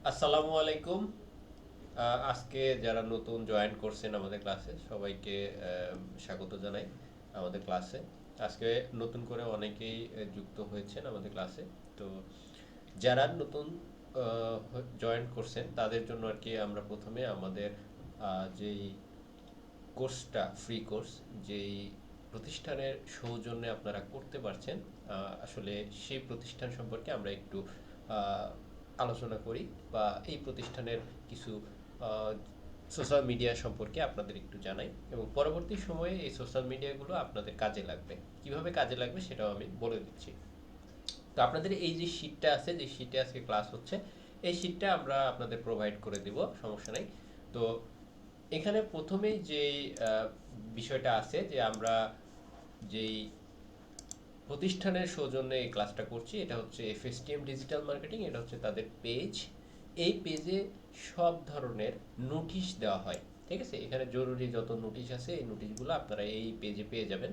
আসসালামু আলাইকুম। আজকে যারা নতুন জয়েন করছেন আমাদের ক্লাসে সবাইকে স্বাগত জানাই আমাদের ক্লাসে। আজকে নতুন করে অনেকেই যুক্ত হয়েছেন আমাদের ক্লাসে। তো যারা নতুন জয়েন করছেন তাদের জন্য আর কি আমরা প্রথমে আমাদের যেই কোর্সটা ফ্রি কোর্স যেই প্রতিষ্ঠানের সৌজন্যে আপনারা করতে পারছেন, আসলে সেই প্রতিষ্ঠান সম্পর্কে আমরা একটু আহ, আলোচনা করি বা এই প্রতিষ্ঠানের কিছু সোশ্যাল মিডিয়া সম্পর্কে আপনাদের একটু জানাই এবং পরবর্তী সময়ে এই সোশ্যাল মিডিয়াগুলো আপনাদের কাজে লাগবে। কিভাবে কাজে লাগবে সেটাও আমি বলে দিচ্ছি। তো আপনাদের এই যে শীটটা আছে, যে শীটে আজকে ক্লাস হচ্ছে, এই শীটটা আমরা আপনাদের প্রোভাইড করে দিব, সমস্যা নেই। তো এখানে প্রথমেই যে বিষয়টা আছে যে আমরা যেই প্রতিষ্ঠানের সৌজন্যে এই ক্লাসটা করছি, এটা হচ্ছে এফএসটিএম ডিজিটাল মার্কেটিং। এটা হচ্ছে তাদের পেজ। এই পেজে সব ধরনের নোটিশ দেওয়া হয়, ঠিক আছে? এখানে জরুরি যত নোটিশ আছে এই নোটিশগুলো আপনারা এই পেজে পেয়ে যাবেন।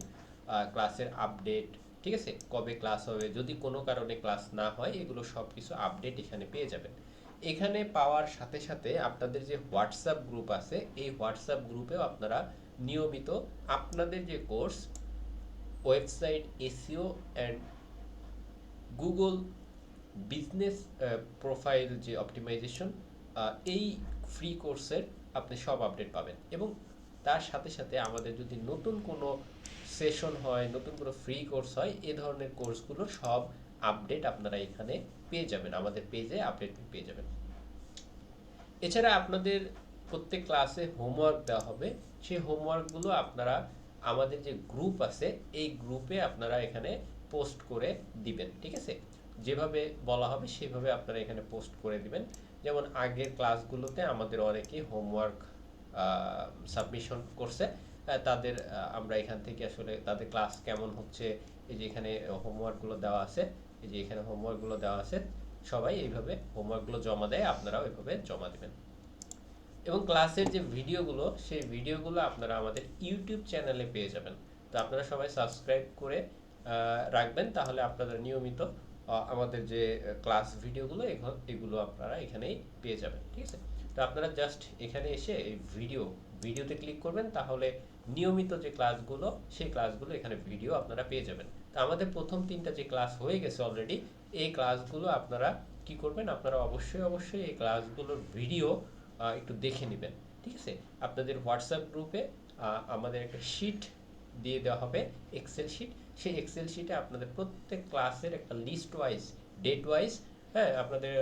ক্লাসের আপডেট, ঠিক আছে, কবে ক্লাস হবে, যদি কোনো কারণে ক্লাস না হয়, এগুলো সব কিছু আপডেট এখানে পেয়ে যাবেন। এখানে পাওয়ার সাথে সাথে আপনাদের যে হোয়াটসঅ্যাপ গ্রুপ আছে, এই হোয়াটসঅ্যাপ গ্রুপেও আপনারা নিয়মিত আপনাদের যে course website SEO and Google business profile যে অপটিমাইজেশন, এই ফ্রি কোর্সের আপনি সব আপডেট পাবেন। এবং তার সাথে সাথে আমাদের যদি নতুন কোনো সেশন হয়, নতুন কোনো ফ্রি কোর্স হয়, এ ধরনের কোর্সগুলোর সব আপডেট আপনারা এখানে পেয়ে যাবেন, আমাদের পেজে আপডেট পেয়ে যাবেন। এছাড়া আপনাদের প্রত্যেক ক্লাসে হোমওয়ার্ক দেওয়া হবে। সেই হোমওয়ার্কগুলো আপনারা আমাদের যে গ্রুপ আছে এই গ্রুপে আপনারা এখানে পোস্ট করে দিবেন, ঠিক আছে? যেভাবে বলা হবে সেভাবে আপনারা এখানে পোস্ট করে দিবেন। যেমন আগের ক্লাসগুলোতে আমাদের অনেকেই হোমওয়ার্ক সাবমিশন করছে, তাদের আমরা এখান থেকে আসলে তাদের ক্লাস কেমন হচ্ছে, এই যে এখানে হোমওয়ার্কগুলো দেওয়া আছে, এই যে এখানে হোমওয়ার্কগুলো দেওয়া আছে, সবাই এইভাবে হোমওয়ার্কগুলো জমা দেয়, আপনারাও এইভাবে জমা দিবেন। এবং ক্লাসের যে ভিডিওগুলো, সেই ভিডিওগুলো আপনারা আমাদের ইউটিউব চ্যানেলে পেয়ে যাবেন। তো আপনারা সবাই সাবস্ক্রাইব করে রাখবেন, তাহলে আপনারা নিয়মিত আমাদের যে ক্লাস ভিডিওগুলো এগুলো আপনারা এখানেই পেয়ে যাবেন, ঠিক আছে? তো আপনারা জাস্ট এখানে এসে এই ভিডিওতে ক্লিক করবেন, তাহলে নিয়মিত যে ক্লাসগুলো সেই ক্লাসগুলো এখানে ভিডিও আপনারা পেয়ে যাবেন। তো আমাদের প্রথম তিনটা যে ক্লাস হয়ে গেছে অলরেডি, এই ক্লাসগুলো আপনারা কি করবেন, আপনারা অবশ্যই এই ক্লাসগুলোর ভিডিও একটু দেখে নেবেন, ঠিক আছে? আপনাদের হোয়াটসঅ্যাপ গ্রুপে আমাদের একটা শিট দিয়ে দেওয়া হবে, এক্সেল শিট। সেই এক্সেল শিটে আপনাদের প্রত্যেক ক্লাসের একটা লিস্ট ওয়াইজ, ডেট ওয়াইজ, হ্যাঁ, আপনাদের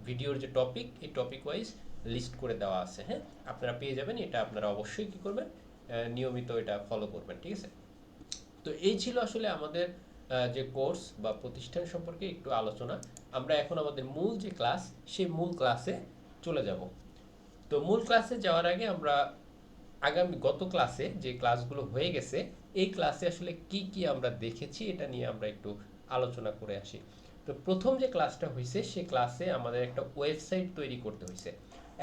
ভিডিওর যে টপিক, এই টপিক ওয়াইজ লিস্ট করে দেওয়া আছে, হ্যাঁ, আপনারা পেয়ে যাবেন। এটা আপনারা অবশ্যই কী করবেন, নিয়মিত এটা ফলো করবেন, ঠিক আছে? তো এই ছিল আসলে আমাদের যে কোর্স বা প্রতিষ্ঠান সম্পর্কে একটু আলোচনা। আমরা এখন আমাদের মূল যে ক্লাস, সেই মূল ক্লাসে চলে যাব। তো মূল ক্লাসে যাওয়ার আগে আমরা গত ক্লাসে যে ক্লাসগুলো হয়ে গেছে, এই ক্লাসে আসলে কি কি আমরা দেখেছি এটা নিয়ে আমরা একটু আলোচনা করে আসি। তো প্রথম যে ক্লাসটা হয়েছে, সে ক্লাসে আমাদের একটা ওয়েবসাইট তৈরি করতে হয়েছে।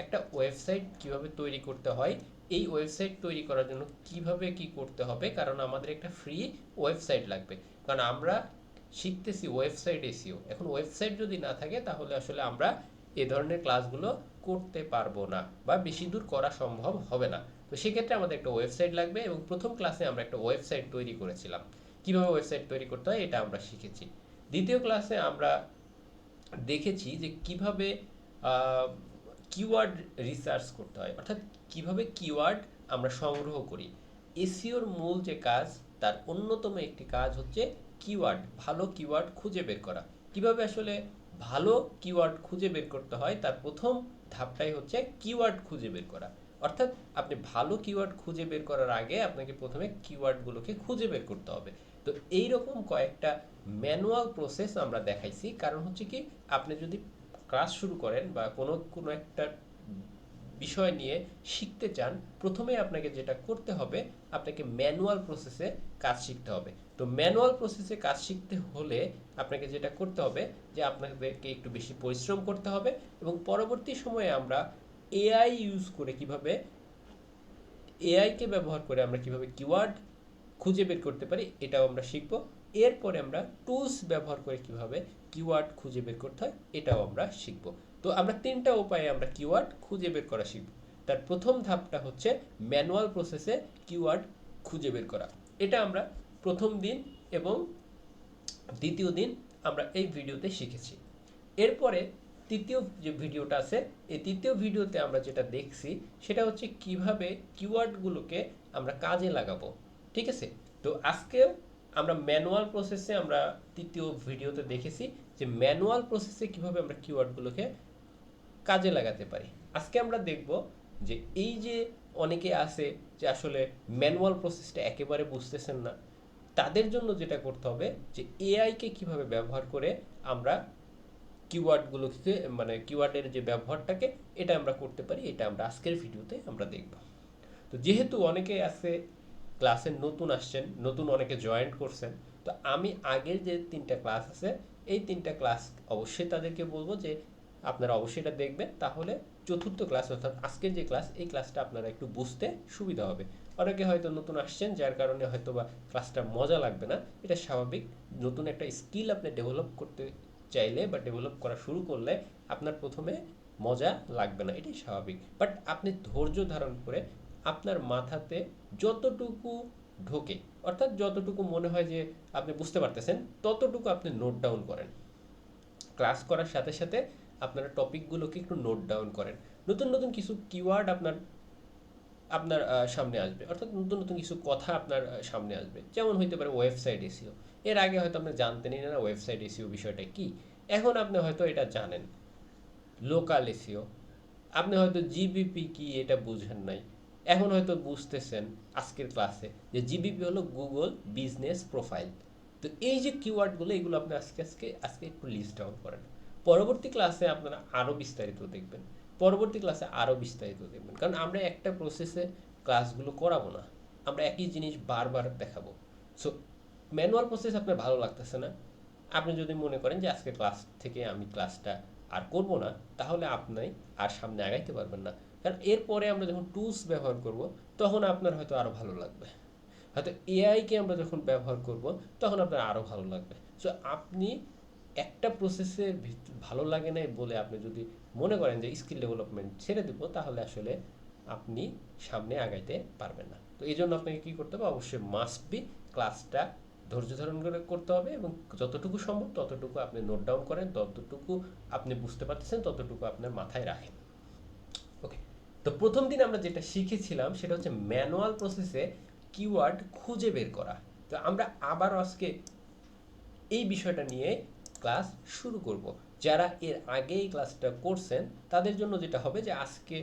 একটা ওয়েবসাইট কিভাবে তৈরি করতে হয়, এই ওয়েবসাইট তৈরি করার জন্য কিভাবে কি করতে হবে, কারণ আমাদের একটা ফ্রি ওয়েবসাইট লাগবে। কারণ আমরা শিখতেছি ওয়েবসাইট এসইও। এখন ওয়েবসাইট যদি না থাকে তাহলে আসলে আমরা এ ধরনের ক্লাসগুলো করতে পারবো না বা বেশি দূর করা সম্ভব হবে না। তো সেক্ষেত্রে আমাদের একটা ওয়েবসাইট লাগবে এবং প্রথম ক্লাসে আমরা একটা ওয়েবসাইট তৈরি করেছিলাম। কিভাবে ওয়েবসাইট তৈরি করতে হয় এটা আমরা শিখেছি। দ্বিতীয় ক্লাসে আমরা দেখেছি যে কিভাবে কিওয়ার্ড রিসার্চ করতে হয়, অর্থাৎ কিভাবে কিওয়ার্ড আমরা সংগ্রহ করি। এসইওর মূল যে কাজ, তার অন্যতম একটি কাজ হচ্ছে কিওয়ার্ড, ভালো কিওয়ার্ড খুঁজে বের করা। কিভাবে আসলে ভালো কিওয়ার্ড খুঁজে বের করতে হয়, তার প্রথম ধাপটাই হচ্ছে কিওয়ার্ড খুঁজে বের করা। অর্থাৎ আপনি ভালো কিওয়ার্ড খুঁজে বের করার আগে আপনাকে প্রথমে কিওয়ার্ডগুলোকে খুঁজে বের করতে হবে। তো এইরকম কয়েকটা ম্যানুয়াল প্রসেস আমরা দেখাইছি। কারণ হচ্ছে কি, আপনি যদি ক্লাস শুরু করেন বা কোনো কোনো একটা বিষয় নিয়ে শিখতে চান, প্রথমে আপনাকে যেটা করতে হবে, আপনাকে ম্যানুয়াল প্রসেসে কাজ শিখতে হবে। তো ম্যানুয়াল প্রসেসে কাজ শিখতে হলে আপনাকে যেটা করতে হবে, যে আপনাদেরকে একটু বেশি পরিশ্রম করতে হবে এবং পরবর্তী সময়ে আমরা এআই ইউজ করে কিভাবে, এআইকে ব্যবহার করে আমরা কিভাবে কিওয়ার্ড খুঁজে বের করতে পারি, এটাও আমরা শিখব। এরপরে আমরা টুলস ব্যবহার করে কিভাবে কিওয়ার্ড খুঁজে বের করতে হয় এটাও আমরা শিখব। তো আমরা তিনটা উপায়ে আমরা কিওয়ার্ড খুঁজে বের করা শিখব। তার প্রথম ধাপটা হচ্ছে ম্যানুয়াল প্রসেসে কিওয়ার্ড খুঁজে বের করা। এটা আমরা প্রথম দিন এবং দ্বিতীয় দিন আমরা এই ভিডিওতে শিখেছি। এরপরে তৃতীয় যে ভিডিওটা আছে, এই তৃতীয় ভিডিওতে আমরা যেটা দেখছি সেটা হচ্ছে কিভাবে কিওয়ার্ডগুলোকে আমরা কাজে লাগাবো। ঠিক আছে? তো আজকেও আমরা ম্যানুয়াল প্রসেসে আমরা তৃতীয় ভিডিওতে দেখেছি যে ম্যানুয়াল প্রসেসে কিভাবে আমরা কিওয়ার্ডগুলোকে কাজে লাগাতে পারি। আজকে আমরা দেখব যে এই যে অনেকে আছে যে আসলে ম্যানুয়াল প্রসেসটা একেবারে বুঝতেছেন না, তাদের জন্য যেটা করতে হবে যে এআইকে কিভাবে ব্যবহার করে আমরা কিওয়ার্ডগুলোকে মানে কিওয়ার্ডের যে ব্যবহারটাকে এটা আমরা করতে পারি, এটা আমরা আজকের ভিডিওতে আমরা দেখব। তো যেহেতু অনেকে আছে ক্লাসে নতুন আসছেন, নতুন অনেকে জয়েন করছেন, তো আমি আগের যে তিনটা ক্লাস আছে এই তিনটা ক্লাস অবশ্যই তাদেরকে বলবো যে আপনারা অবশ্যই এটা দেখবেন, তাহলে চতুর্থ ক্লাস অর্থাৎ আজকের যে ক্লাস এই ক্লাসটা আপনারা একটু বুঝতে সুবিধা হবে। অনেকে হয়তো নতুন আসছেন যার কারণে হয়তো বা ক্লাসটা মজা লাগবে না, এটা স্বাভাবিক। নতুন একটা স্কিল আপনি ডেভেলপ করতে চাইলে বা ডেভেলপ করা শুরু করলে আপনার প্রথমে মজা লাগবে না, এটাই স্বাভাবিক। বাট আপনি ধৈর্য ধারণ করে আপনার মাথাতে যতটুকু ঢোকে অর্থাৎ যতটুকু মনে হয় যে আপনি বুঝতে পারতেছেন ততটুকু আপনি নোট ডাউন করেন। ক্লাস করার সাথে সাথে আপনারা টপিকগুলোকে একটু নোট ডাউন করেন। নতুন নতুন কিছু কিওয়ার্ড আপনার আপনার সামনে আসবে, অর্থাৎ নতুন নতুন কিছু কথা আপনার সামনে আসবে। যেমন হইতে পারে ওয়েবসাইট এসিও। এর আগে হয়তো আপনি জানতেনই না ওয়েবসাইট এসিও বিষয়টা কি, এখন আপনি হয়তো এটা জানেন। লোকাল এসিও, আপনি হয়তো জিবিপি কি এটা বুঝেন নাই, এখন হয়তো বুঝতেছেন আজকের ক্লাসে যে জিবিপি হলো গুগল বিজনেস প্রোফাইল। তো এই যে কিওয়ার্ডগুলো এগুলো আপনি আজকে আজকে আজকে একটু লিস্ট ডাউন করেন। পরবর্তী ক্লাসে আপনারা আরও বিস্তারিত দেখবেন, পরবর্তী ক্লাসে আরও বিস্তারিত দেখবেন, কারণ আমরা একটা প্রসেসে ক্লাসগুলো করাবো না, আমরা একই জিনিস বারবার দেখাবো। সো ম্যানুয়াল প্রসেস আপনার ভালো লাগতেছে না, আপনি যদি মনে করেন যে আজকে ক্লাস থেকে আমি ক্লাসটা আর করব না, তাহলে আপনি আর সামনে আগাইতে পারবেন না। কারণ এরপরে আমরা যখন টুলস ব্যবহার করব তখন আপনার হয়তো আরও ভালো লাগবে, হয়তো এআইকে আমরা যখন ব্যবহার করব তখন আপনার আরও ভালো লাগবে। সো আপনি একটা প্রসেসের ভালো লাগে না বলে আপনি যদি মনে করেন যে স্কিল ডেভেলপমেন্ট ছেড়ে দেবো, তাহলে আসলে আপনি সামনে আগাইতে পারবেন না। তো এই জন্য আপনাকে কী করতে হবে, অবশ্যই মাস্ট বি ক্লাসটা ধৈর্য ধারণ করে করতে হবে এবং যতটুকু সম্ভব ততটুকু আপনি নোট ডাউন করেন, ততটুকু আপনি বুঝতে পারতেছেন, ততটুকু আপনার মাথায় রাখেন। ওকে, তো প্রথম দিন আমরা যেটা শিখেছিলাম সেটা হচ্ছে ম্যানুয়াল প্রসেসে কিওয়ার্ড খুঁজে বের করা। তো আমরা আবার আজকে এই বিষয়টা নিয়ে ক্লাস শুরু করব। যারা এর আগে এই ক্লাসটা করছেন তাদের জন্য যেটা হবে যে আজকে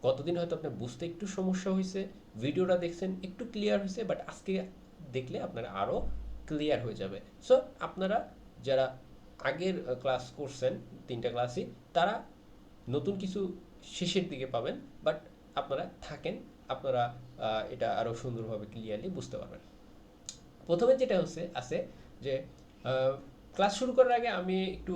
গতদিন হয়তো আপনার বুঝতে একটু সমস্যা হয়েছে, ভিডিওটা দেখছেন একটু ক্লিয়ার হয়েছে, বাট আজকে দেখলে আপনারা আরও ক্লিয়ার হয়ে যাবে। সো আপনারা যারা আগের ক্লাস করছেন তিনটা ক্লাসই, তারা নতুন কিছু শেষের দিকে পাবেন, বাট আপনারা থাকেন, আপনারা এটা আরও সুন্দরভাবে ক্লিয়ারলি বুঝতে পারবেন। প্রথমে যেটা হচ্ছে আছে যে ক্লাস শুরু করার আগে আমি একটু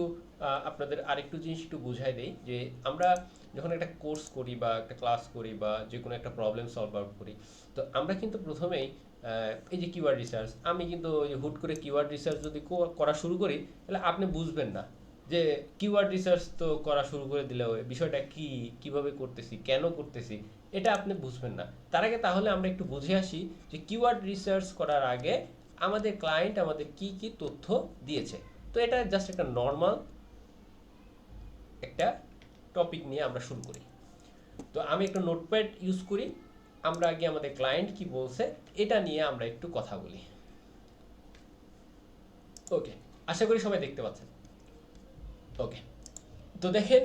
আপনাদের আরেকটু জিনিস একটু বুঝাই দেই যে আমরা যখন একটা কোর্স করি বা একটা ক্লাস করি বা যে কোনো একটা প্রবলেম সলভ আউট করি, তো আমরা কিন্তু প্রথমেই এই যে কিওয়ার্ড রিসার্চ, আমি কিন্তু ওই যে হুট করে কিওয়ার্ড রিসার্চ যদি করা শুরু করি তাহলে আপনি বুঝবেন না যে কিওয়ার্ড রিসার্চ তো করা শুরু করে দিলে বিষয়টা কি, কিভাবে করতেছি, কেন করতেছি, এটা আপনি বুঝবেন না। তার আগে তাহলে আমরা একটু বুঝে আসি যে কিওয়ার্ড রিসার্চ করার আগে আমাদের ক্লায়েন্ট আমাদের কি কি তথ্য দিয়েছে। তো এটা জাস্ট একটা নর্মাল একটা টপিক নিয়ে আমরা শুরু করি। তো আমি একটা নোটপ্যাড ইউজ করি, আমরা আগে আমাদের ক্লায়েন্ট কি বলছে এটা নিয়ে আমরা একটু কথা বলি। ওকে, আশা করি সবাই দেখতে পাচ্ছেন। ওকে, তো দেখেন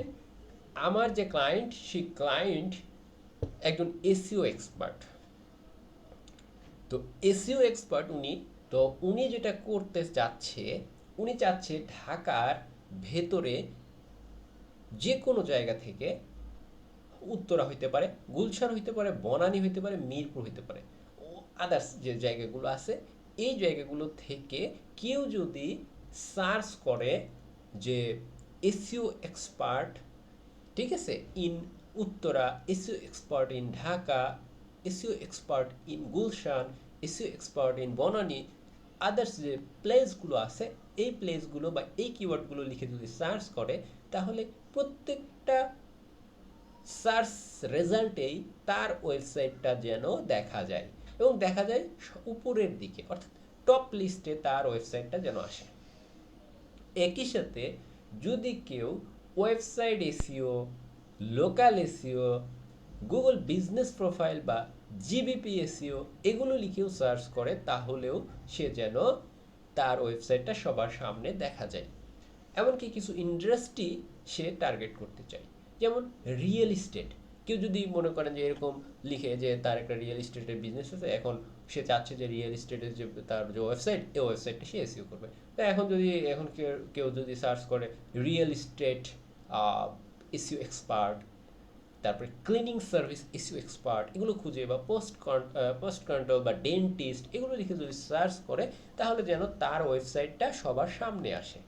আমার যে ক্লায়েন্ট, সেই ক্লায়েন্ট একজন এসইও এক্সপার্ট। তো এসইও এক্সপার্ট উনি, তো উনি যেটা করতে চাচ্ছে, উনি চাচ্ছে ঢাকার ভেতরে যে কোনো জায়গা থেকে, উত্তরা হইতে পারে, গুলশান হইতে পারে, বনানী হইতে পারে, মিরপুর হইতে পারে, ও আদার্স যে জায়গাগুলো আছে এই জায়গাগুলো থেকে কেউ যদি সার্চ করে যে এসইও এক্সপার্ট, ঠিক আছে, in Uttara, SEO expert in Dhaka, SEO expert in Gulshan, SEO expert in Banani, others যে প্লেসগুলো আছে এই প্লেসগুলো বা এই কিওয়ার্ডগুলো লিখে যদি সার্চ করে তাহলে প্রত্যেকটা সার্চ রেজাল্টেই তার ওয়েবসাইটটা যেন দেখা যায় এবং দেখা যায় উপরের দিকে, অর্থাৎ টপ লিস্টে তার ওয়েবসাইটটা যেন আসে। একই সাথে যদি কেউ website SEO, local SEO, Google business profile বা জিবিপি এসইও এগুলো লিখেও সার্চ করে তাহলেও সে যেন তার ওয়েবসাইটটা সবার সামনে দেখা যায়। এমনকি কিছু ইন্ডাস্ট্রি সে টার্গেট করতে চায়, যেমন রিয়েল এস্টেট। কেউ যদি মনে করেন যে এরকম লিখে যে তার একটা রিয়েল এস্টেটের বিজনেস আছে, এখন সে চাচ্ছে যে রিয়েল এস্টেটের যে তার যে ওয়েবসাইট এই ওয়েবসাইটটা সে এসইও করবে। তো এখন কেউ যদি সার্চ করে রিয়েল এস্টেট এসইও এক্সপার্ট, তারপরে ক্লিনিং সার্ভিস এসইও এক্সপার্ট এগুলো খুঁজে, বা পোস্ট কন্ট্রোল বা ডেন্টিস্ট এগুলো লিখে যদি সার্চ করে তাহলে যেন তার ওয়েবসাইটটা সবার সামনে আসে।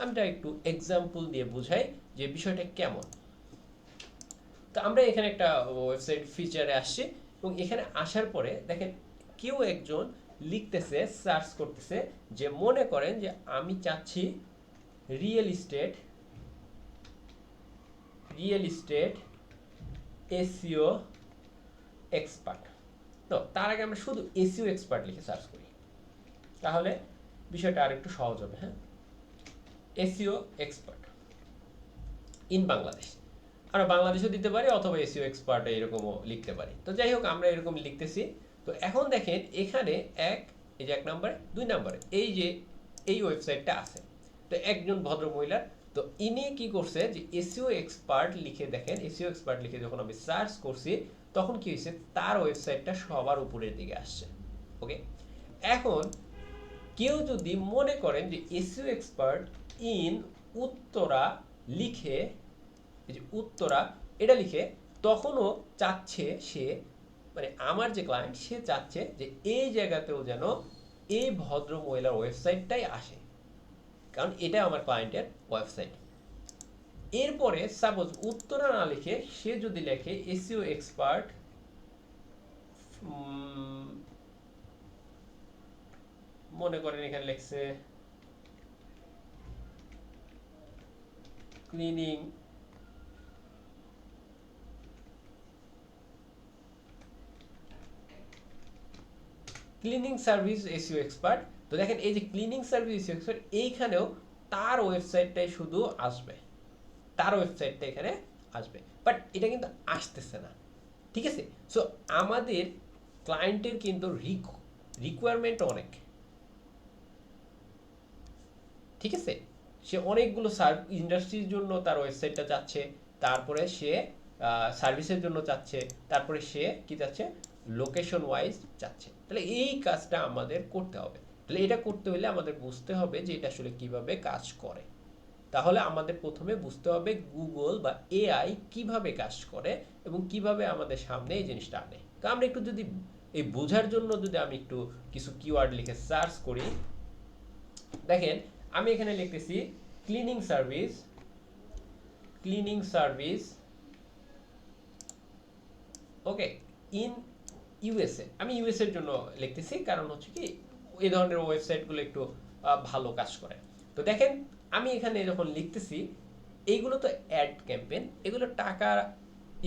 আমি একটু এক্সাম্পল দিয়ে বুঝাই যে বিষয়টা কেমন। তো আমরা এখানে একটা ওয়েবসাইট ফিচারে আসছি এবং এখানে আসার পরে দেখেন কেউ একজন লিখতেছে, সার্চ করতেছে যে মনে করেন যে আমি চাচ্ছি রিয়েল এস্টেট এসইও এক্সপার্ট। তো তার আগে আমরা শুধু এসইও এক্সপার্ট লিখে সার্চ করি, তাহলে বিষয়টা আর একটু সহজ হবে। হ্যাঁ, এসইও এক্সপার্ট ইন বাংলাদেশ, আমরা বাংলাদেশও দিতে পারি অথবা এসইও এক্সপার্ট এরকমও লিখতে পারি। তো যাই হোক আমরা এরকম লিখতেছি। তো এখন দেখেন এখানে এই যে 1 নম্বরে 2 নম্বরে এই যে এই ওয়েবসাইটটা আছে। তো একজন ভদ্র মহিলার, তো ইনি কি করছে যে এসইও এক্সপার্ট লিখে, দেখেন এসইও এক্সপার্ট লিখে যখন আমি সার্চ করছি তখন কি হয়েছে, তার ওয়েবসাইটটা সবার উপরের দিকে আসছে। ওকে, এখন কেউ যদি মনে করেন যে এসইও এক্সপার্ট ইন উত্তরা লিখে, এই যে উত্তরা এটা লিখে, তখনও চাচ্ছে সে, মানে আমার যে ক্লায়েন্ট সে চাচ্ছে যে এই জায়গাতেও যেন এই ভদ্র মহিলার ওয়েবসাইটটাই আসে, কারণ এটা আমার ক্লায়েন্টের ওয়েবসাইট। এরপরে সাপোজ উত্তরা না লিখে সে যদি লেখে এসইও এক্সপার্ট মনে করেন এখানে লেখছে ক্লিনিং সার্ভিস এসইও এক্সপার্ট। তো দেখেন এই যে ক্লিনিং সার্ভিস এসইও এক্সপার্ট এইখানেও তার ওয়েবসাইটটাই শুধু আসবে, তার ওয়েবসাইটটা এখানে আসবে, বাট এটা কিন্তু আসতেছে না। ঠিক আছে, সো আমাদের ক্লায়েন্টের কিন্তু রিকোয়ারমেন্ট অনেক, ঠিক আছে, সে অনেকগুলো ইন্ডাস্ট্রির জন্য তার ওয়েবসাইটটা চাচ্ছে, তারপরে সে সার্ভিসের জন্য চাচ্ছে, তারপরে সে কি চাচ্ছে লোকেশন ওয়াইজ চাচ্ছে। তাহলে এই কাজটা আমাদের করতে হবে। তাহলে এটা করতে হলে আমাদের বুঝতে হবে যে এটা আসলে কিভাবে কাজ করে। তাহলে আমাদের প্রথমে বুঝতে হবে গুগল বা এআই কিভাবে কাজ করে এবং কিভাবে আমাদের সামনে এই জিনিসটা আনে। তো আমরা একটু যদি এই বোঝার জন্য যদি আমি একটু কিছু কিওয়ার্ড লিখে সার্চ করি, দেখেন আমি এখানে লিখতেছি cleaning service okay in USA. আমি ইউএসএ এর জন্য লিখতেছি কারণ হচ্ছে কি এই ধরনের ওয়েবসাইটগুলো একটু ভালো কাজ করে। তো দেখেন আমি এখানে যখন লিখতেছি এইগুলো তো অ্যাড ক্যাম্পেইন, এগুলো টাকা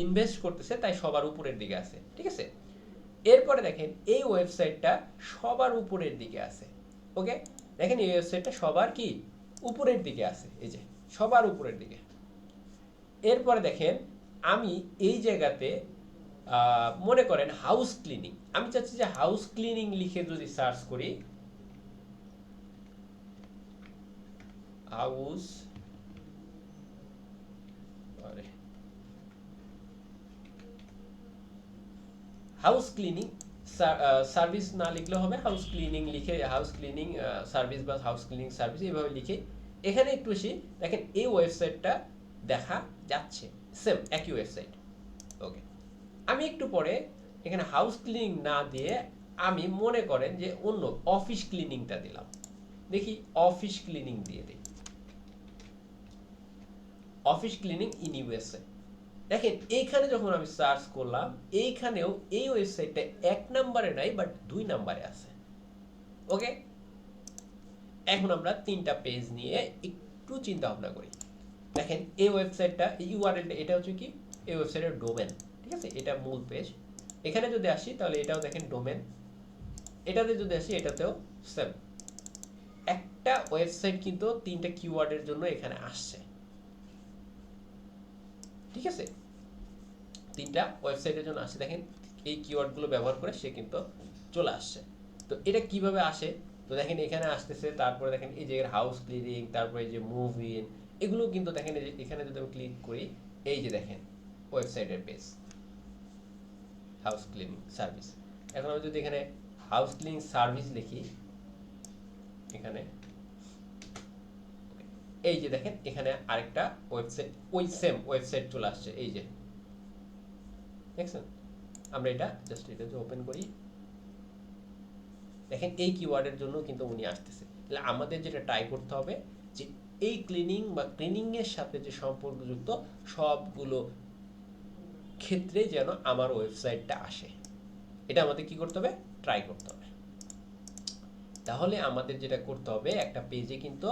ইনভেস্ট করতেছে তাই সবার উপরের দিকে আছে, ঠিক আছে। এরপরে দেখেন এই ওয়েবসাইটটা সবার উপরের দিকে আছে। ওকে, দেখেন এই ওয়েবসাইটটা সবার কি উপরের দিকে আছে, এই যে সবার উপরের দিকে। এরপরে দেখেন আমি এই জায়গাতে মনে করেন হাউস ক্লিনিং, আমি চাচ্ছি যে হাউস ক্লিনিং লিখে যদি সার্চ করি, হাউস ক্লিনিং সার্ভিস না লিখলে হবে, হাউস ক্লিনিং লিখে হাউস ক্লিনিং সার্ভিস বা হাউস ক্লিনিং সার্ভিস এইভাবে লিখে এখানে একটু এসে দেখেন এই ওয়েবসাইটটা দেখা যাচ্ছে, সেম একই ওয়েবসাইট। ওকে, আমি একটু পরে এখানে হাউস ক্লিনিং না দিয়ে আমি মনে করেন যে অন্য অফিস ক্লিনিংটা দিলাম, দেখি অফিস ক্লিনিং দিয়ে দিই, অফিস ক্লিনিং ইন ইউএসএ। দেখেন এইখানে যখন আমি সার্চ করলাম এইখানেও এই ওয়েবসাইটটা 1 নম্বরে নাই বাট 2 নম্বরে আছে। ওকে, এখন আমরা 3টা পেজ নিয়ে একটু চিন্তা ভাবনা করি। দেখেন এই ওয়েবসাইটটা, এই ইউআরএলটা, এটা হচ্ছে কি এই ওয়েবসাইটের ডোমেন, ঠিক আছে, এটা মূল পেজ। এখানে যদি আসি তাহলে এটাও দেখেন ডোমেন, এটাতে যদি আসি এটাতেও সেম। একটা ওয়েবসাইট কিন্তু 3টা কিওয়ার্ডের জন্য এখানে আসছে, ঠিক আছে, 3টা ওয়েবসাইটের জন্য আসছে। দেখেন এই কিওয়ার্ডগুলো ব্যবহার করে সে কিন্তু চলে আসছে। তো এটা কিভাবে আসে? তো দেখেন এখানে আসতেছে, তারপরে দেখেন এই যে হাউস ক্লিনিং, তারপরে এই যে মুভ ইন, এগুলো কিন্তু দেখেন এই যে এখানে যদি আমি ক্লিক করি, এই যে দেখেন ওয়েবসাইটের পেজ, হাউস ক্লিনিং সার্ভিস। এখন আমি যদি এখানে হাউস ক্লিনিং সার্ভিস লিখি, এখানে এই যে দেখেন এখানে আরেকটা ওয়েবসাইট, ওই সেম ওয়েবসাইট চলে আসছে, এই যে দেখছেন। আমরা এটা জাস্ট এটা যে ওপেন করি, দেখেন এই কিওয়ার্ডের জন্য কিন্তু উনি আসতেছে। তাহলে আমাদের যেটা ট্রাই করতে হবে যে এই ক্লিনিং বা ক্লিনিং এর সাথে যে সম্পর্কযুক্ত সবগুলো ক্ষেত্রে যেন আমার ওয়েবসাইটটা আসে, এটা আমাদের কি করতে হবে, ট্রাই করতে হবে। তাহলে আমাদের যেটা করতে হবে, একটা পেজে কিন্তু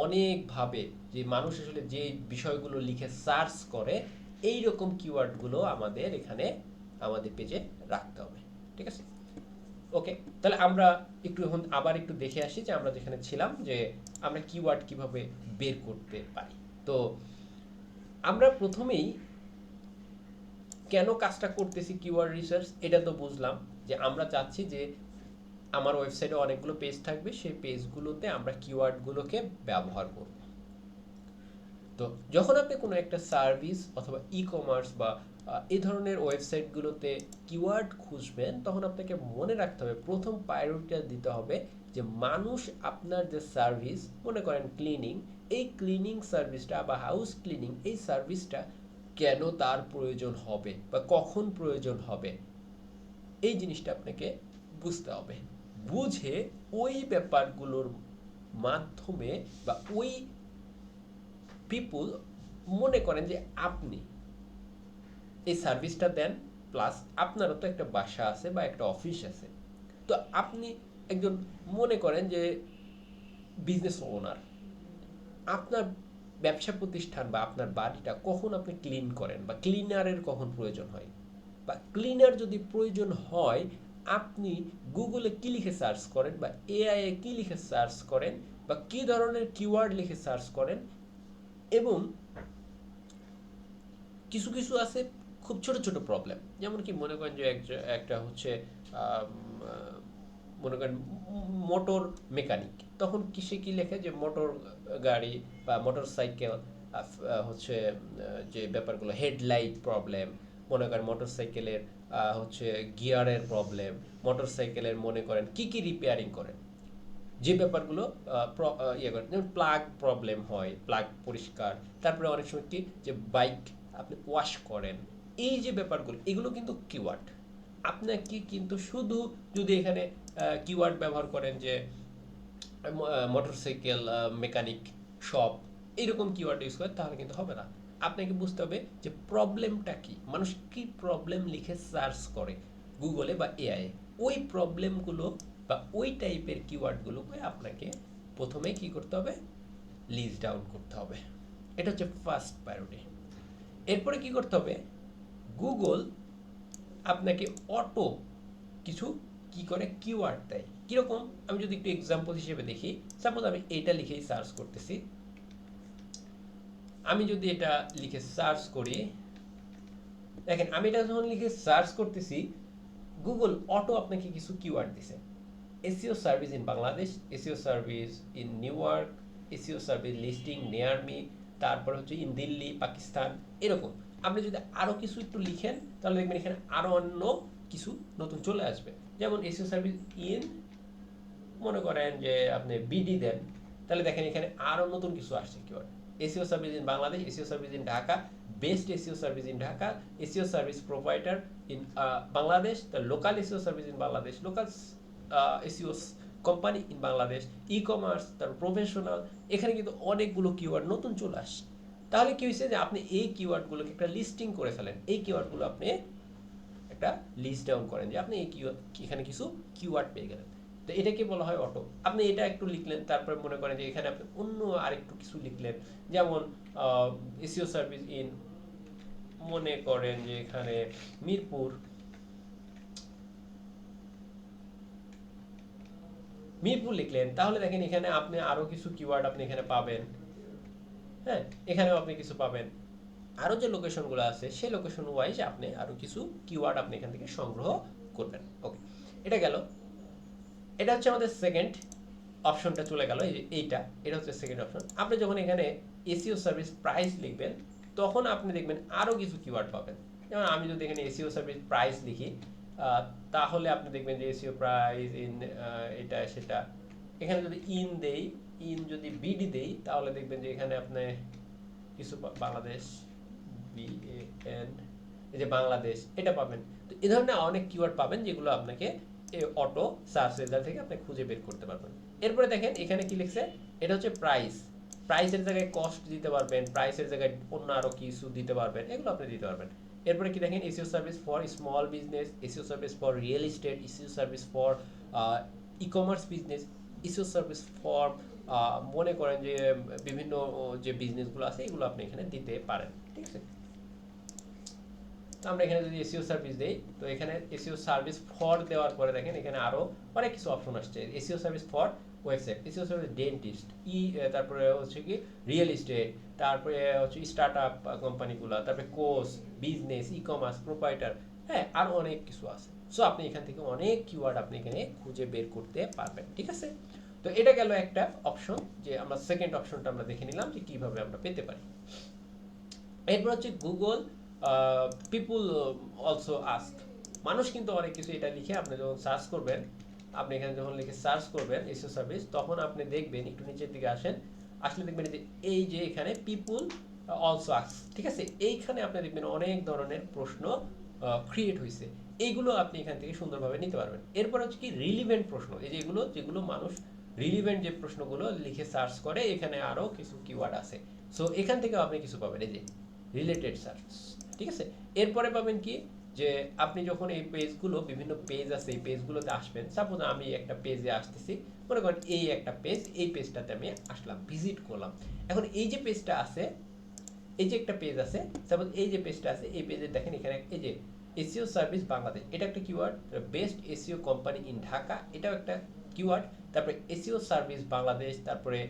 অনেকভাবে যে মানুষ আসলে যে বিষয়গুলো লিখে সার্চ করে এই রকম কিওয়ার্ডগুলো আমাদের এখানে আমাদের পেজে রাখতে হবে, ঠিক আছে। ওকে, তাহলে আমরা একটু এখন আবার একটু দেখে আসি যে আমরা যেখানে ছিলাম, যে আমরা কিওয়ার্ড কিভাবে বের করতে পারি। তো আমরা প্রথমেই কেন কাজটা করতেছি কিওয়ার্ড রিসার্চ, এটা তো বুঝলাম যে আমরা চাচ্ছি যে আমার ওয়েবসাইটে অনেকগুলো পেজ থাকবে, সেই পেজগুলোতে আমরা কিওয়ার্ডগুলোকে ব্যবহার করব। তো যখন আপনি কোনো একটা সার্ভিস অথবা ই কমার্স বা এই ধরনের ওয়েবসাইটগুলোতে কিওয়ার্ড খুঁজবেন, তখন আপনাকে মনে রাখতে হবে, প্রথম প্রায়োরিটি দিতে হবে যে মানুষ আপনার যে সার্ভিস, মনে করেন ক্লিনিং, এই ক্লিনিং সার্ভিসটা বা হাউস ক্লিনিং এই সার্ভিসটা কেন তার প্রয়োজন হবে বা কখন প্রয়োজন হবে, এই জিনিসটা আপনাকে বুঝতে হবে। বুঝে ওই ব্যাপারগুলোর মাধ্যমে বা ওই পিপুল, মনে করেন যে আপনি এই সার্ভিসটা দেন, প্লাস আপনারও তো একটা বাসা আছে বা একটা অফিস আছে। তো আপনি একজন, মনে করেন যে বিজনেস ওনার, আপনার ব্যবসা প্রতিষ্ঠান বা আপনার বাড়িটা কখন আপনি ক্লিন করেন বা ক্লিনারের কখন প্রয়োজন হয়, বা ক্লিনার যদি প্রয়োজন হয় আপনি গুগলে কি লিখে সার্চ করেন বা এআই এ কি লিখে সার্চ করেন বা কি ধরনের কিওয়ার্ড লিখে সার্চ করেন। এবং কিছু কিছু আছে খুব ছোট ছোট প্রবলেম, যেমন কি মনে করেন যে একটা হচ্ছে মনে করেন মোটর মেকানিক, তখন কিসে কি লেখে যে মোটর গাড়ি বা মোটর সাইকেল হচ্ছে যে ব্যাপারগুলো হেডলাইট প্রবলেম, মনে করেন মোটর সাইকেলের হচ্ছে গিয়ারের প্রবলেম, মোটর সাইকেলের মনে করেন কি কি রিপেয়ারিং করেন, যে ব্যাপারগুলো ইয়ে করেন, যেমন প্লাগ প্রবলেম হয়, প্লাগ পরিষ্কার, তারপরে অনেক সময় কি যে বাইক আপনি ওয়াশ করেন, এই যে ব্যাপারগুলো এগুলো কিন্তু কিওয়ার্ড। আপনাকে কিন্তু শুধু যদি এখানে কিওয়ার্ড ব্যবহার করেন যে মোটরসাইকেল মেকানিক শপ, এরকম কিওয়ার্ড ইউজ করেন, তাহলে কিন্তু হবে না। আপনাকে বুঝতে হবে যে প্রবলেমটা কি, মানুষ কি প্রবলেম লিখে সার্চ করে গুগলে বা এআই, ওই প্রবলেমগুলো বা ওই টাইপের কিওয়ার্ডগুলোকে আপনাকে প্রথমে কি করতে হবে, লিস্ট ডাউন করতে হবে। এটা হচ্ছে ফার্স্ট প্রায়োরিটি। এরপরে কি করতে হবে, গুগল আপনাকে অটো কিছু কি করে কিওয়ার্ড দেয়, কিরকম আমি যদি একটু এক্সাম্পল হিসেবে দেখি, সাপোজ আমি এটা লিখেই সার্চ করতেছি, আমি যদি এটা লিখে সার্চ করি, দেখেন আমি এটা যখন লিখে সার্চ করতেছি, গুগল অটো আপনাকে কিছু কিওয়ার্ড দিছে, SEO service in Bangladesh, SEO service in new York, SEO service listing near me, তারপর হচ্ছে ইন দিল্লি পাকিস্তান, এরকম। আপনি যদি আরও কিছু একটু লিখেন তাহলে দেখবেন এখানে আরও অন্য কিছু নতুন চলে আসবে, যেমন এসইও সার্ভিস ইন, মনে করেন যে আপনি বিডি দেন, তাহলে দেখেন এখানে আরও নতুন কিছু আসছে keyword, SEO service in Bangladesh, SEO service in Dhaka, best SEO service in Dhaka, SEO service provider in Bangladesh, the local SEO service in Bangladesh, local SEO company in Bangladesh, e commerce, তার প্রফেশনাল, এখানে কিন্তু অনেকগুলো কিওয়ার্ড নতুন চলে আসে। তাহলে কি হয়েছে যে আপনি এই কিওয়ার্ডগুলোকে একটা লিস্টিং করে ফেলেন, এই কিওয়ার্ডগুলো আপনি একটা লিস্ট ডাউন করেন যে আপনি এই কিওয়ার্ড, এখানে কিছু কিওয়ার্ড পেয়ে গেলেন। তো এটাকে বলা হয় অটো। আপনি এটা একটু লিখলেন, তারপরে মনে করেন যে এখানে আপনি অন্য আরেকটু কিছু লিখলেন, যেমন এসইও সার্ভিস ইন, মনে করেন যে এখানে মিরপুর মিরপুর লিখলেন, তাহলে দেখেন এখানে আপনি আরো কিছু কিওয়ার্ড আপনি এখানে পাবেন। হ্যাঁ, এখানেও আপনি কিছু পাবেন। আরো যে লোকেশনগুলো আছে সেই লোকেশন ওয়াইজ আপনি আরো কিছু কিওয়ার্ড আপনি এখান থেকে সংগ্রহ করবেন। ওকে, এটা গেল। এটা হচ্ছে আমাদের সেকেন্ড অপশনটা চলে গেল, এই যে এইটা, এটা হচ্ছে সেকেন্ড অপশন। আপনি যখন এখানে এসইও সার্ভিস প্রাইস লিখবেন, তখন আপনি দেখবেন আরো কিছু কিওয়ার্ড পাবেন। যেমন আমি যদি এখানে এসইও সার্ভিস প্রাইস লিখি, তাহলে আপনি দেখবেন যে এসইও প্রাইস ইন এটা সেটা। এখানে যদি ইন দেই, ইন যদি বিডি দেই, তাহলে দেখবেন যে এখানে আপনি কিছু বাংলাদেশ, বিএন, এই যে বাংলাদেশ, এটা পাবেন। তো এই ধরনের অনেক কিওয়ার্ড পাবেন যেগুলো আপনাকে অটো সার্চ রেজাল্ট থেকে আপনি খুঁজে বের করতে পারবেন। এরপরে দেখেন এখানে কি লিখছে, এটা হচ্ছে প্রাইস। প্রাইসের জায়গায় কস্ট দিতে পারবেন, প্রাইসের জায়গায় অন্য আরো কিছু দিতে পারবেন, এগুলো আপনি দিতে পারবেন। এরপরে কি দেখেন, SEO service for small business, SEO service for real estate, SEO service for e commerce business, SEO service for মনে করেন যে বিভিন্ন যে বিজনেসগুলো আছে এগুলো আপনি এখানে দিতে পারেন। ঠিক আছে, তো আমরা এখানে যদি এসইও সার্ভিস দেই, তো এখানে এসইও সার্ভিস ফর দেওয়ার পরে দেখেন এখানে আরো অনেক কিছু অপশন আসছে। SEO service for website, SEO service dentist, তারপরে হচ্ছে কি রিয়েল এস্টেট, তারপরে হচ্ছে স্টার্টআপ কোম্পানিগুলো, তারপরে course, business, e commerce, proprietor, হ্যাঁ আরো অনেক কিছু আছে। সো আপনি এখান থেকে অনেক কিওয়ার্ড আপনি এখানে খুঁজে বের করতে পারবেন। ঠিক আছে, তো এটা গেল একটা অপশন, যে আমরা সেকেন্ড অপশনটা আমরা দেখে নিলাম যে কিভাবে আমরা পেতে পারি। এরপর হচ্ছে গুগল পিপুল অলসো আস্ক। মানুষ কিন্তু অনেক কিছু এটা লিখে আপনি যখন সার্চ করবেন, আপনি এখানে যখন লিখে সার্চ করবেন এসইও সার্ভিস, তখন আপনি দেখবেন, একটু নিচের দিকে আসেন, আসলে দেখবেন যে এই যে এখানে পিপুল অলসো আস্ক, ঠিক আছে, এইখানে আপনি দেখবেন অনেক ধরনের প্রশ্ন ক্রিয়েট হয়েছে। এইগুলো আপনি এখান থেকে সুন্দরভাবে নিতে পারবেন। এরপর হচ্ছে কি রিলিভেন্ট প্রশ্ন, এই যে এগুলো যেগুলো মানুষ রিলিভেন্ট যে প্রশ্নগুলো লিখে সার্চ করে, এখানে আরো কিছু কিওয়ার্ড আছে। সো এখান থেকে আপনি কিছু পাবেন, এই যে রিলেটেড সার্চ। ঠিক আছে, এরপরে পাবেন কি, যে আপনি যখন এই পেজগুলো, বিভিন্ন পেজ আছে, এই পেজগুলোতে আসবেন, সাপোজ আমি একটা পেজে আসতেছি, মনে করেন এই একটা পেজ, এই পেজটাতে আমি আসলাম, ভিজিট করলাম। এখন এই যে পেজটা আছে, এই যে একটা পেজ আছে, সাপোজ এই যে পেজটা আছে, এই পেজে দেখেন এখানে এই যে এসইও সার্ভিস বাংলাদেশ, এটা একটা keyword. Best SEO company in Dhaka, এটাও একটা কিওয়ার্ড। তারপরে এসইও সার্ভিস বাংলাদেশ, তারপরে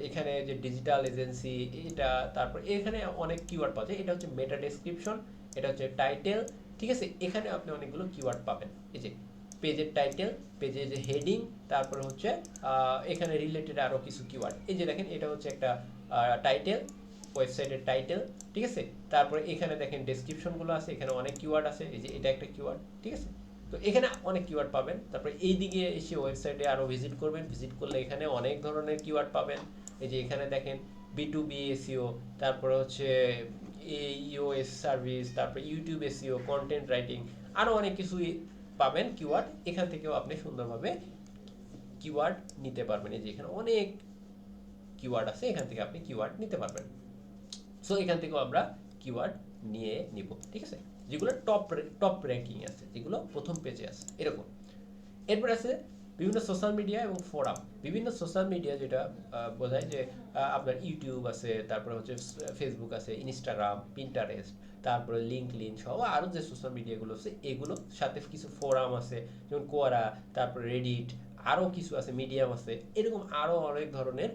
এখানে যে ডিজিটাল এজেন্সি, এটা, তারপরে এখানে অনেক কিওয়ার্ড পাওয়া যায়। এটা হচ্ছে মেটা ডেসক্রিপশন, এটা হচ্ছে টাইটেল। ঠিক আছে, এখানে আপনি অনেকগুলো কিওয়ার্ড পাবেন। এই যে পেজের টাইটেল, পেজের যে হেডিং, তারপরে হচ্ছে এখানে রিলেটেড আরো কিছু কিওয়ার্ড। এই যে দেখেন এটা হচ্ছে একটা টাইটেল, ওয়েবসাইটের টাইটেল। ঠিক আছে, তারপরে এখানে দেখেন ডেসক্রিপশনগুলো আছে, এখানে অনেক কিওয়ার্ড আছে, এই যে এটা একটা কিওয়ার্ড। ঠিক আছে, তো এখানে অনেক কিওয়ার্ড পাবেন। তারপরে এই দিকে এসে ওয়েবসাইটে আরো ভিজিট করবেন, ভিজিট করলে এখানে অনেক ধরনের কিওয়ার্ড পাবেন। এই যে এখানে দেখেন বি2বি এসইও, তারপরে হচ্ছে ইওএস সার্ভিস, তারপরে ইউটিউব এসইও, কন্টেন্ট রাইটিং, আরো অনেক কিছুই পাবেন কিওয়ার্ড। এখান থেকেও আপনি সুন্দরভাবে কিওয়ার্ড নিতে পারবেন। এই যে এখানে অনেক কিওয়ার্ড আছে, এখান থেকে আপনি কিওয়ার্ড নিতে পারবেন। সো এখান থেকেও আমরা কিওয়ার্ড নিয়ে নিব। ঠিক আছে, যেগুলো টপ র্যাঙ্কিং আছে, যেগুলো প্রথম পেজে আছে, এরকম। এরপর আছে বিভিন্ন সোশ্যাল মিডিয়া এবং ফোরাম। বিভিন্ন সোশ্যাল মিডিয়া যেটা বোঝায় যে আপনার ইউটিউব আছে, তারপরে হচ্ছে ফেসবুক আছে, ইনস্টাগ্রাম, পিন্টারেস্ট, তারপরে লিঙ্কডইন সহ আরও যে সোশ্যাল মিডিয়াগুলো আছে, এগুলো সাথে কিছু ফোরাম আছে, যেমন কোয়ারা, তারপরে রেডিট, আরও কিছু আছে, মিডিয়াম আছে, এরকম আরও অনেক ধরনের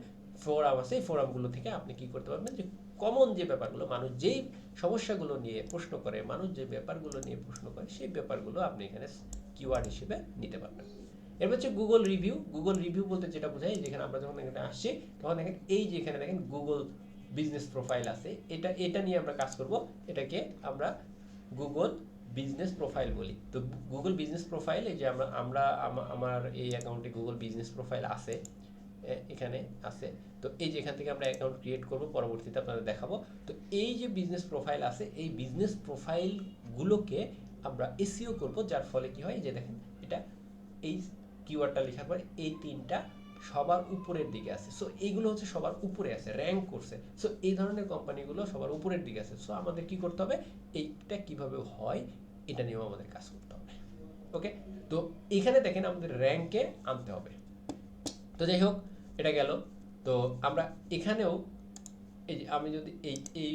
ফোরাম আছে। এই ফোরামগুলো থেকে আপনি কি করতে পারবেন, যে কমন যে ব্যাপারগুলো, মানুষ যেই সমস্যাগুলো নিয়ে প্রশ্ন করে, মানুষ যে ব্যাপারগুলো নিয়ে প্রশ্ন করে, সেই ব্যাপারগুলো আপনি এখানে কিওয়ার্ড হিসেবে নিতে পারবেন। এরপর হচ্ছে গুগল রিভিউ। গুগল রিভিউ বলতে যেটা বোঝায়, যেখানে আমরা যখন এখানে আসছি, তখন দেখেন এই যে এখানে দেখেন গুগল বিজনেস প্রোফাইল আছে, এটা নিয়ে আমরা কাজ করব। এটাকে আমরা গুগল বিজনেস প্রোফাইল বলি। তো গুগল বিজনেস প্রোফাইল, এই যে আমার এই অ্যাকাউন্টে গুগল বিজনেস প্রোফাইল আছে, এখানে আছে। তো এই যে এখান থেকে আমরা অ্যাকাউন্ট ক্রিয়েট করব, পরবর্তীতে আপনাদের দেখাবো। তো এই যে বিজনেস প্রোফাইল আছে, এই বিজনেস প্রোফাইলগুলোকে আমরা এসইও করব, যার ফলে কি হয়, যে দেখেন এটা এই কিওয়ার্ডটা লেখার পর এই তিনটা সবার উপরের দিকে আছে। সো এইগুলো হচ্ছে সবার উপরে আছে, র্যাঙ্ক করছে। সো এই ধরনের কোম্পানিগুলো সবার উপরের দিকে আছে। সো আমাদের কি করতে হবে, এইটা কিভাবে হয় এটা নিয়েও আমাদের কাজ করতে হবে। ওকে, তো এখানে দেখেন আমাদের র্যাঙ্কে আনতে হবে। তো যাই হোক, এটা গেল। তো আমরা এখানেও এই যে আমি যদি এই এই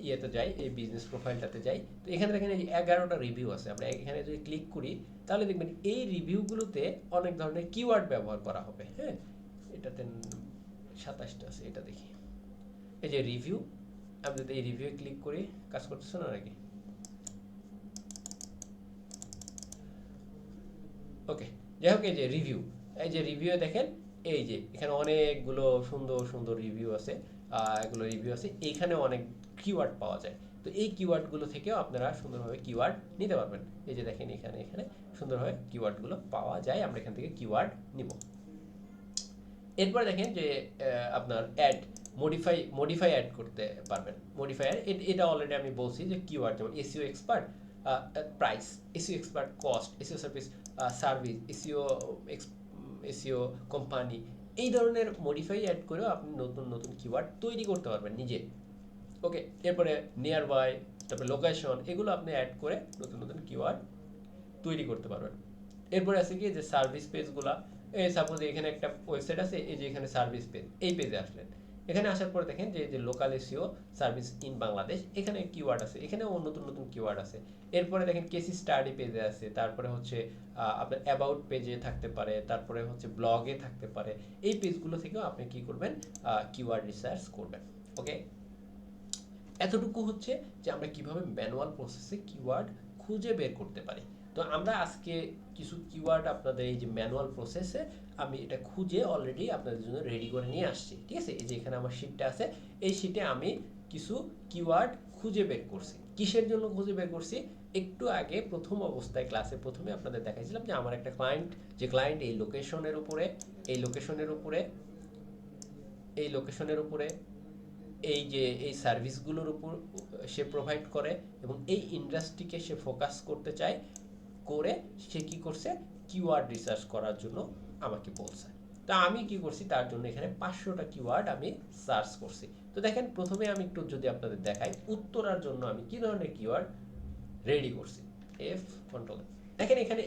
ইয়েতে যাই, এই বিজনেস প্রোফাইলটাতে যাই, তো এখানে দেখেন এই 11টা রিভিউ আছে। আমরা এখানে যদি ক্লিক করি তাহলে দেখবেন এই রিভিউগুলোতে অনেক ধরনের কিওয়ার্ড ব্যবহার করা হবে। হ্যাঁ, এটাতে 27টা আছে, এটা দেখি। এই যে রিভিউ, আমি যদি এই রিভিউ ক্লিক করি, কাজ করতেছে না নাকি? ওকে, যাই হোক, এই যে রিভিউ, এই যে রিভিউ দেখেন, এই যে এখানে অনেকগুলো সুন্দর সুন্দর রিভিউ আছে। এগুলো রিভিউ আছে, এইখানে অনেক কিওয়ার্ড পাওয়া যায়। তো এই কিওয়ার্ডগুলো থেকেও আপনারা সুন্দরভাবে কিওয়ার্ড নিতে পারবেন। এই যে দেখেন এখানে এখানে সুন্দরভাবে কিওয়ার্ডগুলো পাওয়া যায়, আমরা এখান থেকে কিওয়ার্ড নিব। এরপর দেখেন যে আপনার অ্যাড, মডিফাই অ্যাড করতে পারবেন। মডিফায়ার, এটা অলরেডি আমি বলছি যে কিওয়ার্ড, যেমন SEO expert, price, SEO expert cost, SEO service, service, SEO company, এই ধরনের মডিফাই অ্যাড করেও আপনি নতুন নতুন কিওয়ার্ড তৈরি করতে পারবেন নিজে। ওকে, এরপরে নিয়ার বাই, তারপরে লোকেশন, এগুলো আপনি অ্যাড করে নতুন নতুন কিওয়ার্ড তৈরি করতে পারবেন। এরপরে আছে কি যে সার্ভিস পেজগুলা, এই সাপোজ এখানে একটা ওয়েবসাইট আছে, এই যে এখানে সার্ভিস পেজ, এই পেজে আসলেন। এখানে আসার পরে দেখেন যে local SEO service in Bangladesh, এখানে কিওয়ার্ড আছে, এখানেও নতুন নতুন কিওয়ার্ড আছে। এরপরে দেখেন কেস স্টাডি পেজে আছে, তারপরে হচ্ছে আপনার অ্যাবাউট পেজে থাকতে পারে, তারপরে হচ্ছে ব্লগে থাকতে পারে। এই পেজগুলো থেকেও আপনি কি করবেন, কিওয়ার্ড রিসার্চ করবেন। ওকে, এতটুকু হচ্ছে যে আমরা কিভাবে ম্যানুয়াল প্রসেসে কিওয়ার্ড খুঁজে বের করতে পারি। তো আমরা আজকে কিছু কিওয়ার্ড আপনাদের এই যে ম্যানুয়াল প্রসেসে আমি এটা খুঁজে অলরেডি আপনাদের জন্য রেডি করে নিয়ে আসছি। ঠিক আছে, এই যে এখানে আমার শিটটা আছে, এই শিটে আমি কিছু কিওয়ার্ড খুঁজে বের করছি। কিসের জন্য খুঁজে বের করছি? একটু আগে প্রথম অবস্থায় ক্লাসে প্রথমে আপনাদের দেখাইছিলাম যে আমার একটা ক্লায়েন্ট, যে ক্লায়েন্ট এই লোকেশনের উপরে, এই লোকেশনের উপরে, এই লোকেশনের উপরে, এই যে এই সার্ভিসগুলোর উপর সে প্রোভাইড করে এবং এই ইন্ডাস্ট্রিকে সে ফোকাস করতে চায়, করে সে কি করছে, কিওয়ার্ড রিসার্চ করার জন্য আমাকে বলছে। তা আমি কি করছি, তার জন্য এখানে 500টা কিওয়ার্ড আমি সার্চ করছি। তো দেখেন প্রথমে আমি একটু যদি আপনাদের দেখাই, উত্তরার জন্য আমি কি ধরনের কিওয়ার্ড রেডি করছি। এফ কন্ট্রোল, দেখেন এখানে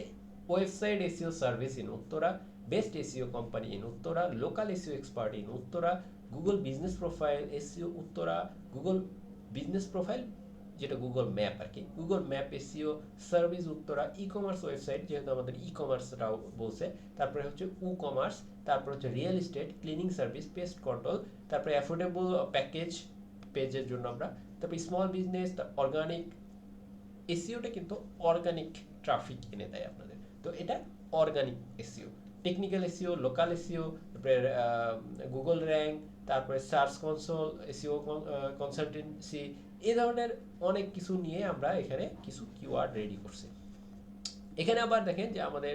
website SEO service in Uttara, best SEO company in Uttara, local SEO expert in Uttara, Google business profile SEO Uttara, Google business profile যেটা গুগল ম্যাপ আর কি, Google map SEO service Uttara, e commerce website যেহেতু আমাদের ই কমার্সটাও বলছে, তারপরে হচ্ছে উ কমার্স, তারপরে হচ্ছে real estate, cleaning service, pest control, তারপরে অ্যাফোর্ডেবল প্যাকেজ পেজের জন্য আমরা, তারপরে স্মল বিজনেস, অর্গানিক। এসইওটা কিন্তু অর্গানিক ট্রাফিক এনে দেয় আপনাদের, তো এটা organic SEO. Technical SEO, local SEO, তারপরে গুগল র্যাঙ্ক, তারপরে সার্চ কনসোল, এসইও কনসালটেন্সি, এই ধরনের অনেক কিছু নিয়ে আমরা এখানে কিছু কিওয়ার্ড রেডি করছি। এখানে আবার দেখেন যে আমাদের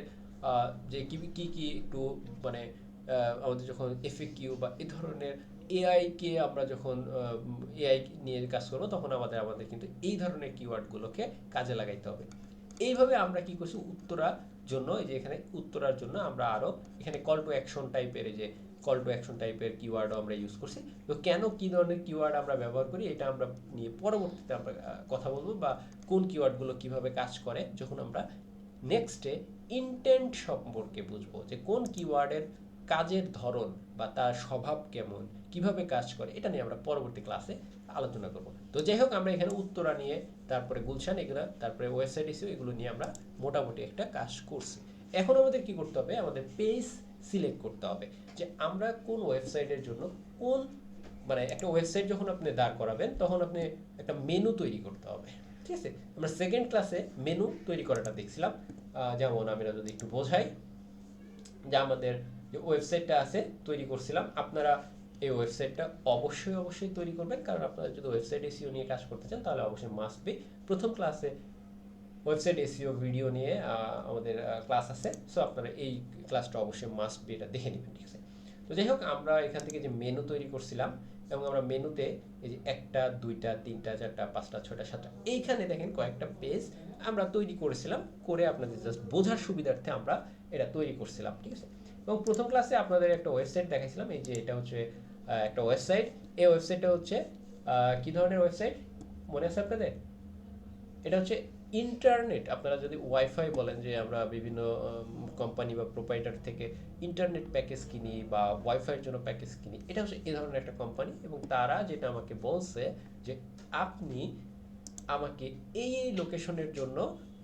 যে কি কি কি একটু মানে আমাদের যখন এফএকিউ বা এই ধরনের এআই কে আমরা যখন এআই নিয়ে কাজ করবো, তখন আমাদের কিন্তু এই ধরনের কিওয়ার্ডগুলোকে কাজে লাগাইতে হবে। এইভাবে আমরা কি করছি উত্তরার জন্য, এই যে এখানে উত্তরার জন্য আমরা আরো এখানে কল টু অ্যাকশন টাইপের, এই যে কল টু অ্যাকশন টাইপের কিওয়ার্ডও আমরা ইউজ করছি। তো কেন কি ধরনের কিওয়ার্ড আমরা ব্যবহার করি এটা আমরা নিয়ে পরবর্তীতে আমরা কথা বলবো, বা কোন কিওয়ার্ডগুলো কিভাবে কাজ করে যখন আমরা নেক্সটে ইনটেন্ট সম্পর্কে বুঝবো, যে কোন কিওয়ার্ডের কাজের ধরন বা তার স্বভাব কেমন, কিভাবে কাজ করে, এটা নিয়ে আমরা পরবর্তী ক্লাসে আলোচনা করব। তো যাই হোক, আমরা এখানে উত্তরা নিয়ে, তারপরে গুলশান, এগুলো, তারপরে ওয়েবসাইট ইস্যু, এগুলো নিয়ে আমরা মোটামুটি একটা কাজ করছি। এখন আমাদের কি করতে হবে, আমাদের পেজ সিলেক্ট করতে হবে যে আমরা কোন ওয়েবসাইটের জন্য কোন, মানে একটা ওয়েবসাইট যখন আপনি দাঁড় করাবেন তখন আপনি একটা মেনু তৈরি করতে হবে। ঠিক আছে, আমরা সেকেন্ড ক্লাসে মেনু তৈরি করাটা দেখছিলাম। যেমন আমরা যদি একটু বোঝাই, যে আমাদের যে ওয়েবসাইটটা আছে তৈরি করছিলাম, আপনারা এই ওয়েবসাইটটা অবশ্যই তৈরি করবেন, কারণ আপনারা যদি ওয়েবসাইট এসইও নিয়ে কাজ করতে চান তাহলে অবশ্যই মাস্ট বি। প্রথম ক্লাসে ওয়েবসাইট এসইও ভিডিও নিয়ে আমাদের ক্লাস আছে, সো আপনারা এই ক্লাসটা অবশ্যই মাস্ট বি, এটা দেখে নেবেন। ঠিক আছে, তো যাই হোক, আমরা এখান থেকে যে মেনু তৈরি করছিলাম, এবং আমরা মেনুতে এই যে 1টা 2টা 3টা 4টা 5টা 6টা 7টা, এইখানে দেখেন কয়েকটা পেজ আমরা তৈরি করেছিলাম, করে আপনাদের জাস্ট বোঝার সুবিধার্থে আমরা এটা তৈরি করছিলাম। ঠিক আছে, এবং প্রথম ক্লাসে আপনাদের একটা ওয়েবসাইট দেখাইছিলাম, এই যে এটা হচ্ছে একটা ওয়েবসাইট। এই ওয়েবসাইটটা হচ্ছে কি ধরনের ওয়েবসাইট মনে আছে আপনাদের? এটা হচ্ছে ইন্টারনেট আপনারা যদি ওয়াইফাই বলেন যে আমরা বিভিন্ন কোম্পানি বা প্রোপাইটার থেকে ইন্টারনেট প্যাকেজ কিনি বা ওয়াইফাইয়ের জন্য প্যাকেজ কিনি, এটা হচ্ছে এই ধরনের একটা কোম্পানি, এবং তারা যেটা আমাকে বলছে যে আপনি আমাকে এই লোকেশনের জন্য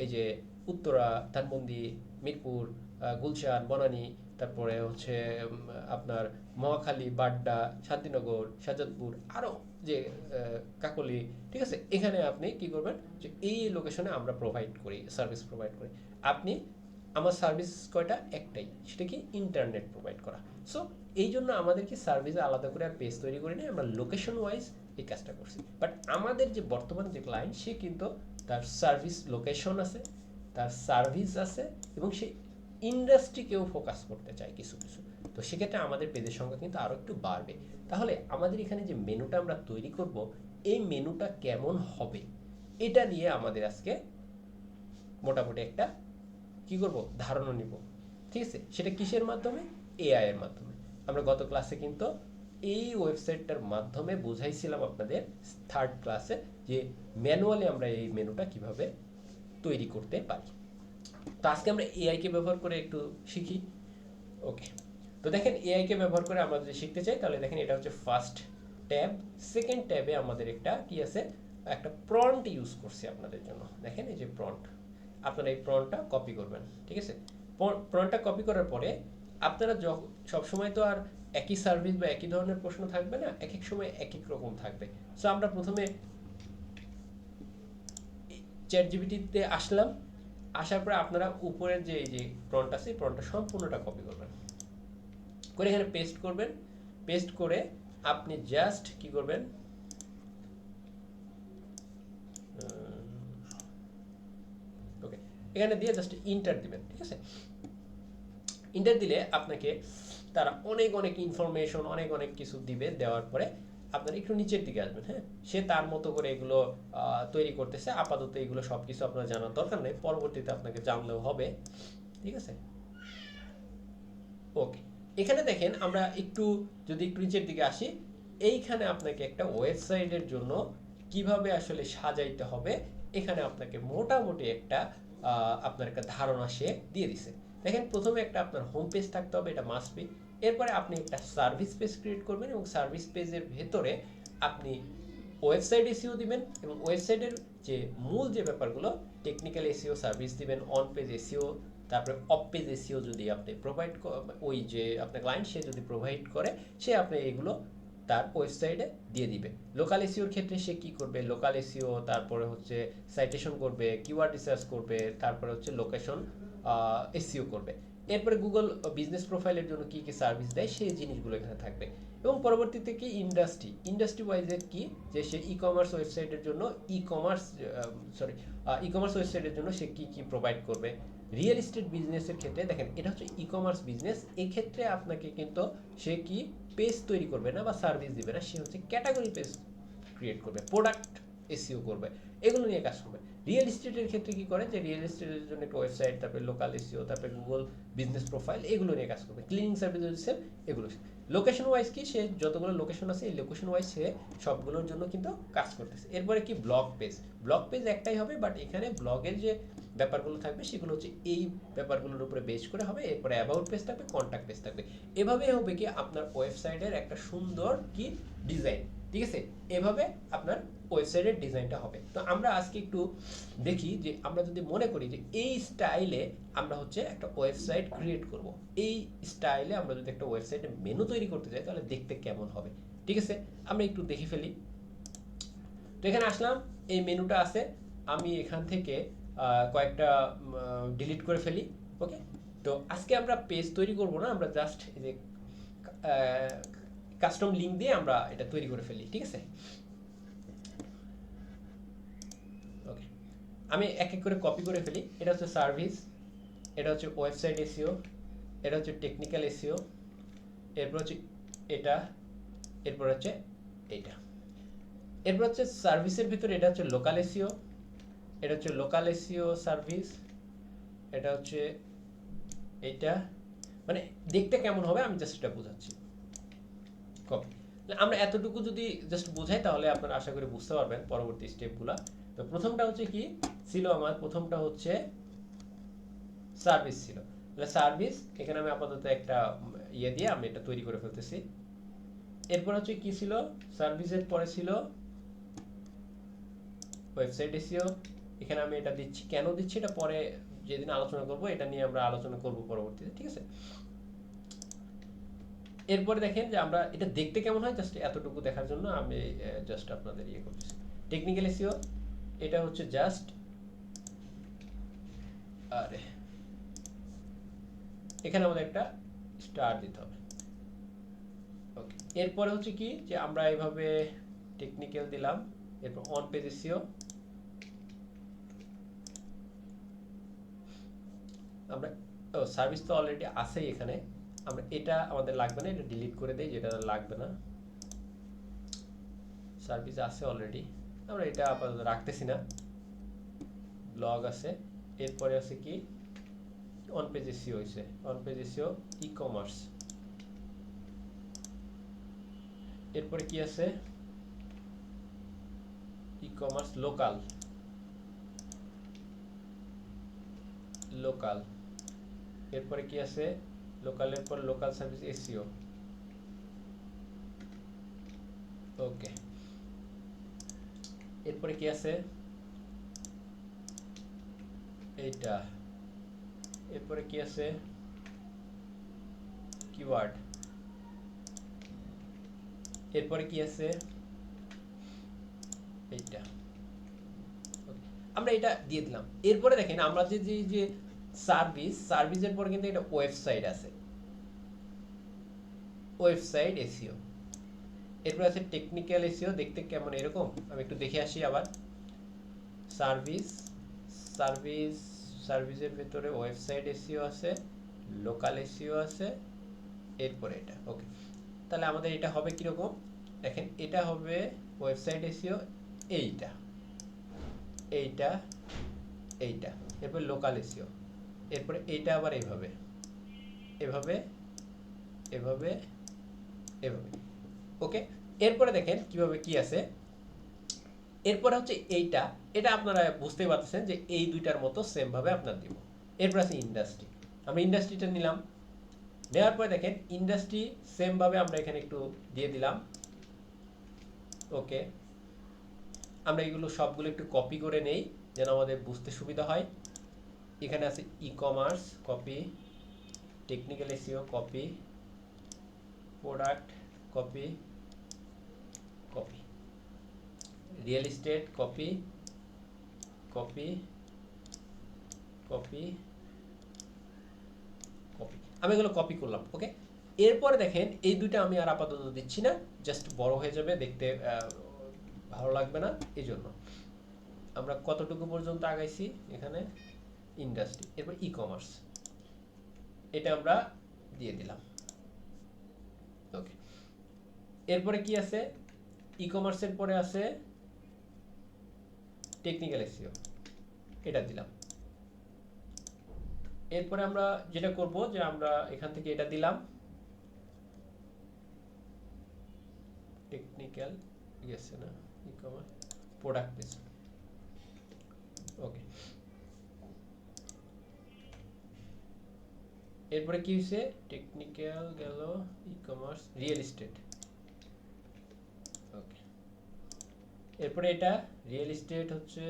এই যে উত্তরা, ধানমন্ডি, মিরপুর, গুলশান, বনানী, তারপরে হচ্ছে আপনার মহাখালী, বাড্ডা, শান্তিনগর, শাহজাদপুর, আরও যে কাকলি, ঠিক আছে, এখানে আপনি কি করবেন যে এই লোকেশনে আমরা প্রোভাইড করি, সার্ভিস প্রোভাইড করি। আপনি আমার সার্ভিস কয়টা? একটাই, সেটা কি ইন্টারনেট প্রোভাইড করা। সো এই জন্য আমাদের কি সার্ভিসে আলাদা করে আর পেজ তৈরি করি না, আমরা লোকেশন ওয়াইজ এই কাজটা করছি। বাট আমাদের যে বর্তমান যে ক্লায়েন্ট, সে কিন্তু তার সার্ভিস লোকেশন আছে, তার সার্ভিস আছে, এবং সে ইন্ডাস্ট্রিকেও ফোকাস করতে চায় কিছু কিছু। তো সেক্ষেত্রে আমাদের পেজের সংখ্যা কিন্তু আরও একটু বাড়বে। তাহলে আমাদের এখানে যে মেনুটা আমরা তৈরি করব, এই মেনুটা কেমন হবে এটা নিয়ে আমাদের আজকে মোটামুটি একটা কি করব, ধারণা নিব। ঠিক আছে, সেটা কিসের মাধ্যমে? এআই এর মাধ্যমে। আমরা গত ক্লাসে কিন্তু এই ওয়েবসাইটটার মাধ্যমে বুঝাইছিলাম আপনাদের থার্ড ক্লাসে যে ম্যানুয়ালি আমরা এই মেনুটা কিভাবে তৈরি করতে পারি। তো আজকে আমরা এআই কে ব্যবহার করে একটু শিখি। ওকে, তো দেখেন এআই কে ব্যবহার করে আমরা যদি শিখতে চাই, তাহলে দেখেন এটা হচ্ছে ফার্স্ট ট্যাব। সেকেন্ড ট্যাবে আমাদের একটা কি আছে, একটা প্রম্পট ইউজ করছি আপনাদের জন্য। দেখেন এই যে প্রম্পট, আপনারা এই প্রম্পটটা কপি করবেন। ঠিক আছে, প্রম্পটটা কপি করার পরে আপনারা সবসময় তো আর একই সার্ভিস বা একই ধরনের প্রশ্ন থাকবে না, এক এক সময় এক এক রকম থাকবে। সো আমরা প্রথমে চ্যাট জিপিটিতে আসলাম, আসার পরে আপনারা উপরের যে এই যে প্রম্পট আছে, এই প্রম্পটটা সম্পূর্ণটা কপি করবেন, করে এখানে পেস্ট করবেন। পেস্ট করে আপনি জাস্ট কি করবেন, ওকে, এখানে দিয়ে জাস্ট ইন্টার দিবেন। ঠিক আছে, ইন্টার দিলে আপনাকে তারা অনেক অনেক ইনফরমেশন, অনেক অনেক কিছু দিবে। দেওয়ার পরে আপনারা একটু নিচের দিকে আসবেন। হ্যাঁ, সে তার মতো করে এগুলো তৈরি করতেছে। আপাতত এগুলো সব কিছু আপনার জানার দরকার নেই, পরবর্তীতে আপনাকে জানলেও হবে। ঠিক আছে, ওকে, এখানে দেখেন আমরা একটু যদি একটু নিচের দিকে আসি, এইখানে আপনাকে একটা ওয়েবসাইটের জন্য কিভাবে আসলে সাজাইতে হবে, এখানে আপনাকে মোটামুটি একটা আপনার একটা ধারণা সে দিয়ে দিছে। দেখেন প্রথমে একটা আপনার হোম পেজ থাকতে হবে, এটা মাস্ট বি। এরপরে আপনি একটা সার্ভিস পেজ ক্রিয়েট করবেন, এবং সার্ভিস পেজের ভেতরে আপনি ওয়েবসাইট এসিও দিবেন, এবং ওয়েবসাইটের যে মূল যে ব্যাপারগুলো, টেকনিক্যাল এসিও সার্ভিস দিবেন, অন পেজ এসিও, তারপরে অফ পেজ এসিও যদি আপনি প্রোভাইড, ওই যে আপনার ক্লায়েন্ট সে যদি প্রোভাইড করে, সে আপনি এগুলো তার ওয়েবসাইটে দিয়ে দিবে। লোকাল এসিওর ক্ষেত্রে সে কি করবে, লোকাল এসিও, তারপরে হচ্ছে সাইটেশন করবে, কিওয়ার্ড রিসার্চ করবে, তারপরে হচ্ছে লোকেশন এসিও করবে। এরপরে গুগল বিজনেস প্রোফাইলের জন্য কি কি সার্ভিস দেয়, সেই জিনিসগুলো এখানে থাকবে। এবং পরবর্তীতে কি ইন্ডাস্ট্রি ওয়াইজের কি, যে সে ই কমার্স ওয়েবসাইটের জন্য ই কমার্স ওয়েবসাইটের জন্য সে কি কি প্রোভাইড করবে। রিয়েল এস্টেট বিজনেসের ক্ষেত্রে দেখেন এটা হচ্ছে ই কমার্স বিজনেস, এক্ষেত্রে আপনাকে কিন্তু সে কি পেজ তৈরি করবে না বা সার্ভিস দিবে না, সে হচ্ছে ক্যাটাগরি পেজ ক্রিয়েট করবে, প্রোডাক্ট এসইও করবে, এগুলো নিয়ে কাজ করবে। রিয়েল এস্টেটের ক্ষেত্রে কি করে, যে রিয়েল এস্টেটের জন্য একটা ওয়েবসাইট, তারপরে লোকাল এসইও, তারপরে গুগল বিজনেস প্রোফাইল, এগুলো নিয়ে কাজ করবে। ক্লিনিং সার্ভিস সেম, এগুলো। লোকেশন ওয়াইজ কি, সে যতগুলো লোকেশন আছে এই লোকেশন ওয়াইজ সে সবগুলোর জন্য কিন্তু কাজ করতেছে। এরপরে কি ব্লগ পেজ একটাই হবে, বাট এখানে ব্লগের যে ব্যাপারগুলো থাকবে সেগুলো হচ্ছে এই ব্যাপারগুলোর উপরে বেস করে হবে। এরপরে অ্যাবাউট পেজ থাকবে, কন্ট্যাক্ট পেজ থাকবে। এভাবে হবে কি আপনার ওয়েবসাইটের একটা সুন্দর কি ডিজাইন। ঠিক আছে, এভাবে আপনার ওয়েবসাইটের ডিজাইনটা হবে। তো আমরা আজকে একটু দেখি যে আমরা যদি মনে করি যে এই স্টাইলে আমরা হচ্ছে একটা ওয়েবসাইট ক্রিয়েট করব, এই স্টাইলে আমরা যদি একটা ওয়েবসাইটের মেনু তৈরি করতে চাই, তাহলে দেখতে কেমন হবে। ঠিক আছে, আমরা একটু দেখে ফেলি। তো এখানে আসলাম, এই মেনুটা আছে, আমি এখান থেকে কয়েকটা ডিলিট করে ফেলি। ওকে, তো আজকে আমরা পেজ তৈরি করব না, আমরা জাস্ট এই যে কাস্টম লিঙ্ক দিয়ে আমরা এটা তৈরি করে ফেলি। ঠিক আছে, ওকে, আমি এক এক করে কপি করে ফেলি। এটা হচ্ছে সার্ভিস, এটা হচ্ছে ওয়েবসাইট এসইও, এটা হচ্ছে টেকনিক্যাল এসইও, এরপর হচ্ছে এটা, এরপর হচ্ছে এইটা। এরপর হচ্ছে সার্ভিসের ভিতরে এটা হচ্ছে লোকাল এসইও, এটা হচ্ছে লোকাল এসইও সার্ভিস, এটা হচ্ছে এইটা। মানে দেখতে কেমন হবে আমি জাস্ট এটা বোঝাচ্ছি। কপি, আমরা এতটুকু যদি জাস্ট বোঝাই, তাহলে আপনারা আশা করি বুঝতে পারবেন পরবর্তী স্টেপগুলো। তো প্রথমটা হচ্ছে কি ছিল আমার, প্রথমটা হচ্ছে সার্ভিস ছিল। তাহলে সার্ভিস এখানে আমি আপাতত একটা ইয়ে দিয়ে আমি এটা তৈরি করে ফেলতেছি। এরপর হচ্ছে কি ছিল, সার্ভিসের পরে ছিল ওয়েবসাইট এসইও। এখানে আমি এটা দিচ্ছি, কেন দিচ্ছি এটা পরে যেদিন আলোচনা করব, এটা নিয়ে আমরা আলোচনা করব পরবর্তীতে, ঠিক আছে। এরপরে দেখেন যে আমরা এটা দেখতে কেমন হয়, জাস্ট এতটুকু দেখার জন্য আমি জাস্ট আপনাদের ইয়ে করতেছি। টেকনিক্যাল এসইও এটা হচ্ছে জাস্ট, আরে এখানে আমাদের একটা স্টার দিতে হবে। ওকে, এরপরে হচ্ছে কি যে আমরা এইভাবে টেকনিক্যাল দিলাম, এরপর অন পেজ এসইও আমরা, ও সার্ভিস তো অলরেডি আছেই এখানে, আমরা এটা আমাদের লাগবে না, এটা ডিলিট করে দেই যেটা লাগবে না। সার্ভিস আছে অলরেডি, আমরা এটা আপাতত রাখতেছি না। ব্লগ আছে, এরপরে আছে কি অন পেজ এসইও হইছে, on page SEO e commerce. এরপরে কি আছে ই কমার্স লোকাল, লোকাল। এরপরে কি আছে লোকালের পর লোকাল সার্ভিস এসইও। ওকে, এরপরে কি আছে এইটা, এরপরে কি আছে কিওয়ার্ড, এরপরে কি আছে এইটা। আমরা এটা দিয়ে দিলাম। এরপরে দেখেন আমরা যে সার্ভিসের পর কিন্তু এটা ওয়েবসাইট আছে, ওয়েবসাইট এসইও। এরপর আছে টেকনিক্যাল এসইও, দেখতে কেমন এরকম, আমি একটু দেখে আসি আবার। সার্ভিস সার্ভিস সার্ভিসের ভেতরে ওয়েবসাইট এসইও আছে, লোকাল এসইও আছে, এরপরে এটা। ওকে, তাহলে আমাদের এটা হবে কিরকম দেখেন, এটা হবে ওয়েবসাইট এসইও, এইটা এইটা এইটা, এরপর লোকাল এসইও, এরপরে এইটা আবার এইভাবে এভাবে এভাবে এভাবে। ওকে, এরপরে দেখেন কিভাবে কি আছে। এরপরে হচ্ছে এইটা, এটা আপনারা বুঝতেই পারতেছেন যে এই দুইটার মতো সেম ভাবে আপনার দিব। এরপর আছে ইন্ডাস্ট্রি, আমরা ইন্ডাস্ট্রিটা নিলাম, নেওয়ার পরে দেখেন ইন্ডাস্ট্রি সেম ভাবে আমরা এখানে একটু দিয়ে দিলাম। ওকে, আমরা এগুলো সবগুলো একটু কপি করে নেই যেন আমাদের বুঝতে সুবিধা হয়। এখানে আছে e commerce copy, technical SEO copy, product copy copy, real estate copy copy copy copy, আমি এগুলো কপি করলাম। ওকে, এরপরে দেখেন এই দুইটা আমি আর আপাতত দিচ্ছি না, জাস্ট বড় হয়ে যাবে, দেখতে ভালো লাগবে না, এই জন্য আমরা কতটুকু পর্যন্ত আগাইছি এখানে ইন্ডাস্ট্রি, এরপর ই কমার্স এটা আমরা দিয়ে দিলাম। ওকে, এরপরে কি আছে ই কমার্সের পরে আছে টেকনিক্যাল এসইও, এটা দিলাম। এরপরে আমরা যেটা করব যে আমরা এখান থেকে এটা দিলাম টেকনিক্যাল গেছে না ই কমার্স প্রোডাক্ট পেজ। ওকে, এরপরে কি হয়েছে টেকনিক্যাল গেল, ই কমার্স, রিয়েল এস্টেট। ওকে, এরপরে এটা রিয়েল এস্টেট হচ্ছে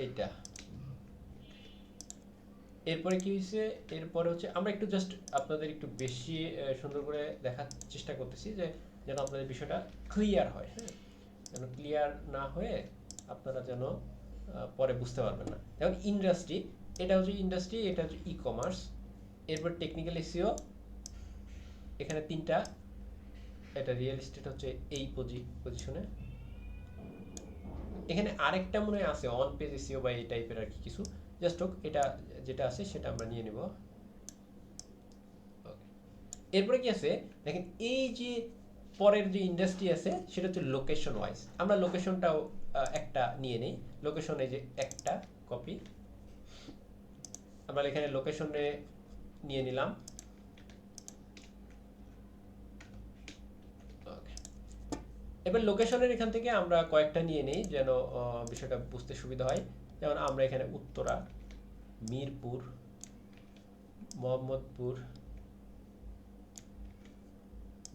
এইটা। এরপরে কি হয়েছে, এরপরে হচ্ছে আমরা একটু জাস্ট আপনাদের একটু বেশি সুন্দর করে দেখার চেষ্টা করতেছি যে যেন আপনাদের বিষয়টা ক্লিয়ার হয়, হ্যাঁ, যেন ক্লিয়ার না হয়ে আপনারা যেন পরে বুঝতে পারবেন না। যেমন ইন্ডাস্ট্রি, এটা হচ্ছে ইন্ডাস্ট্রি, এটা হচ্ছে ই কমার্স, এরপর টেকনিক্যাল এসইও এখানে তিনটা, এটা রিয়েল এস্টেট হচ্ছে এই পজিশনে, এখানে আরেকটা মনে হয় আছে অন পেজ এসইও বা এই টাইপের আর কি কিছু, জাস্ট হোক এটা যেটা আছে সেটা আমরা নিয়ে নেব। এরপরে কি আছে দেখেন, এই যে পরের যে ইন্ডাস্ট্রি আছে সেটা হচ্ছে লোকেশন ওয়াইজ, আমরা লোকেশনটাও একটা নিয়ে নেই। লোকেশন এই যে একটা কপি, আমরা এখানে লোকেশনে নিয়ে নিলাম। এবার লোকেশনের এখান থেকে আমরা কয়েকটা নিয়ে নিই যেন বিষয়টা বুঝতে সুবিধা হয়। যেমন আমরা এখানে উত্তরা, মিরপুর, মোহাম্মদপুর,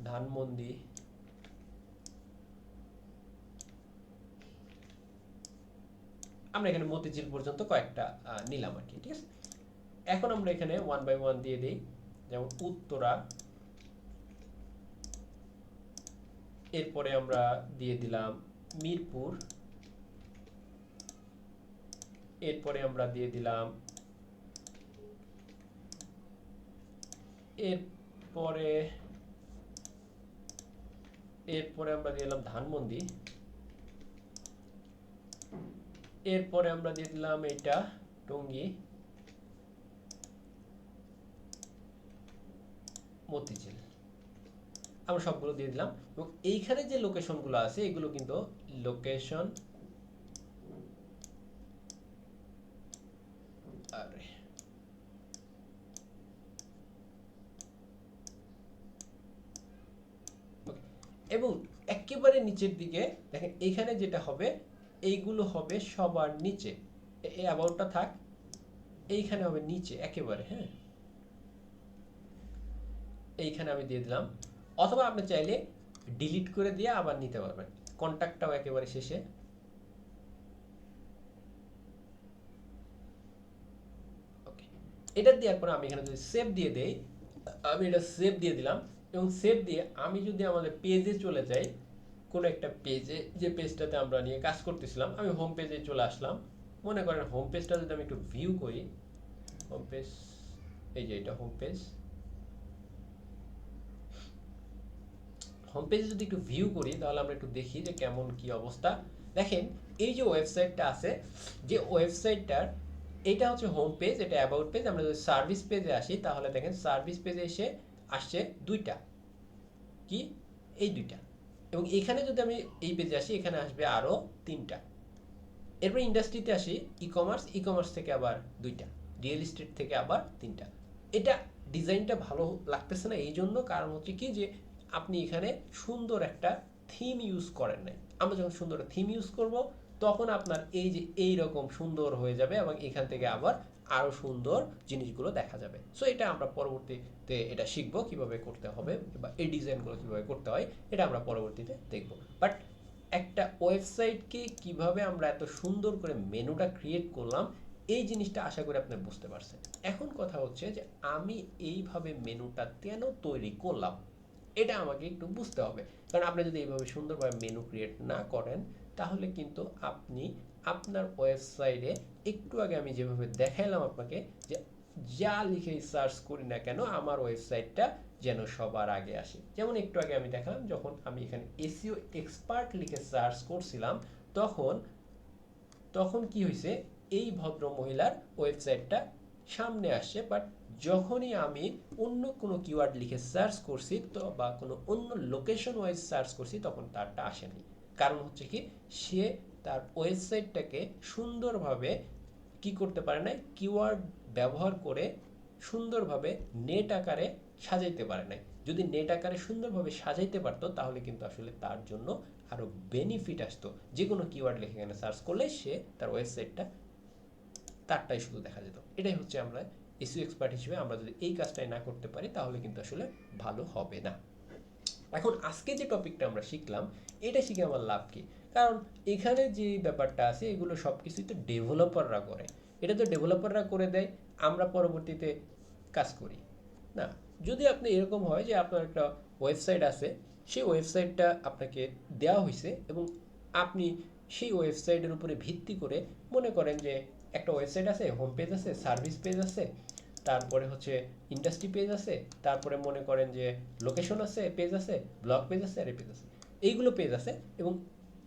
ধানমন্ডি, আমরা এখানে মতিঝিল পর্যন্ত কয়েকটা নিলাম আর কি, ঠিক আছে। এখন আমরা এখানে 1 বাই 1 দিয়ে দিই। যেমন উত্তরা, এরপরে আমরা দিয়ে দিলাম মিরপুর, এরপরে আমরা দিয়ে দিলাম, এরপরে এরপরে আমরা দিয়ে দিলাম ধানমন্ডি, এরপরে আমরা দিয়ে দিলাম এটা টঙ্গী, মতিঝিল। আমরা সবগুলো দিয়ে দিলাম এবং এইখানে যে লোকেশনগুলো আছে এগুলো কিন্তু লোকেশন এবং একেবারে নিচের দিকে দেখেন এইখানে যেটা হবে এইগুলো হবে সবার নিচে, এই অ্যাবাউটটা থাক, এইখানে হবে নিচে একেবারে, হ্যাঁ এইখানে আমি দিয়ে দিলাম। অথবা আপনি চাইলে ডিলিট করে দিয়ে আবার নিতে পারবেন, কন্ট্যাক্টটাও একেবারে শেষে। ওকে, এটা দেওয়ার পরে আমি এখানে যদি সেভ দিয়ে দেই, আমি এটা সেভ দিয়ে দিলাম এবং সেভ দিয়ে আমি যদি আমাদের পেজে চলে যাই, কোনো একটা পেজে, যে পেজটাতে আমরা নিয়ে কাজ করতেছিলাম, আমি হোম পেজে চলে আসলাম। মনে করেন হোম পেজটা যদি আমি একটু ভিউ করি, হোম পেজ, এই যে এটা হোম পেজ, হোম পেজে যদি একটু ভিউ করি তাহলে আমরা একটু দেখি যে কেমন কি অবস্থা। দেখেন এই যে ওয়েবসাইটটা আছে, যে ওয়েবসাইটটার এটা হচ্ছে হোম পেজ, এটা অ্যাবাউট পেজ। আমরা যদি সার্ভিস পেজে আসি তাহলে দেখেন সার্ভিস পেজে এসে আসছে দুইটা, কি এই দুইটা, এবং এখানে যদি আমি এই পেজে আসি এখানে আসবে আরো তিনটা। এরপর ইন্ডাস্ট্রিতে আসি, ই কমার্স, ই কমার্স থেকে আবার দুইটা, রিয়েল এস্টেট থেকে আবার তিনটা। এটা ডিজাইনটা ভালো লাগতেছে না এই জন্য, কারণ হচ্ছে কি যে আপনি এখানে সুন্দর একটা থিম ইউজ করেন নাই। আমরা যখন সুন্দর থিম ইউজ করব তখন আপনার এই যে এইরকম সুন্দর হয়ে যাবে এবং এখান থেকে আবার আরো সুন্দর জিনিসগুলো দেখা যাবে। সো এটা আমরা পরবর্তীতে এটা শিখবো কিভাবে করতে হবে বা এই ডিজাইনগুলো কিভাবে করতে হয়, এটা আমরা পরবর্তীতে দেখব। বাট একটা ওয়েবসাইটকে কিভাবে আমরা এত সুন্দর করে মেনুটা ক্রিয়েট করলাম, এই জিনিসটা আশা করি আপনি বুঝতে পারছেন। এখন কথা হচ্ছে যে আমি এইভাবে মেনুটা কেন তৈরি করলাম, এটা আমাকে একটু বুঝতে হবে। কারণ আপনি যদি এইভাবে সুন্দরভাবে মেনু ক্রিয়েট না করেন তাহলে কিন্তু আপনি আপনার ওয়েবসাইটে, একটু আগে আমি যেভাবে দেখাইলাম আপনাকে, যে যা লিখে সার্চ করি না কেন আমার ওয়েবসাইটটা যেন সবার আগে আসে। যেমন একটু আগে আমি দেখালাম যখন আমি এখানে এসইও এক্সপার্ট লিখে সার্চ করছিলাম তখন তখন কি হয়েছে, এই ভদ্র মহিলার ওয়েবসাইটটা সামনে আসছে। বাট যখনই আমি অন্য কোনো কিওয়ার্ড লিখে সার্চ করছি তো বা কোনো অন্য লোকেশন ওয়াইজ সার্চ করছি তখন তারটা আসেনি। কারণ হচ্ছে কি, সে তার ওয়েবসাইটটাকে সুন্দরভাবে কি করতে পারে নাই, কিওয়ার্ড ব্যবহার করে সুন্দরভাবে নেট আকারে সাজাইতে পারে নাই। যদি নেট আকারে সুন্দরভাবে সাজাইতে পারতো তাহলে কিন্তু আসলে তার জন্য আরো বেনিফিট আসতো। যে কোনো কিওয়ার্ড লিখে এখানে সার্চ করলে সে তার ওয়েবসাইটটা তারটাই শুধু দেখা যেত। এটাই হচ্ছে আমরা এসইও এক্সপার্ট হিসেবে আমরা যদি এই কাজটাই না করতে পারি তাহলে কিন্তু আসলে ভালো হবে না। এখন আজকে যে টপিকটা আমরা শিখলাম, এটা শিখে আমার লাভ কি? কারণ এখানে যে ব্যাপারটা আছে এগুলো সব কিছুই তো ডেভেলপাররা করে। এটা তো ডেভেলপাররা করে দেয়, আমরা পরবর্তীতে কাজ করি না। যদি আপনি এরকম হয় যে আপনার একটা ওয়েবসাইট আছে, সেই ওয়েবসাইটটা আপনাকে দেওয়া হয়েছে এবং আপনি সেই ওয়েবসাইটের উপরে ভিত্তি করে, মনে করেন যে একটা ওয়েবসাইট আছে, হোম পেজ আছে, সার্ভিস পেজ আছে, তারপরে হচ্ছে ইন্ডাস্ট্রি পেজ আছে, তারপরে মনে করেন যে লোকেশন আছে, পেজ আছে, ব্লগ পেজ আছে, আর পেজ আছে, এইগুলো পেজ আছে। এবং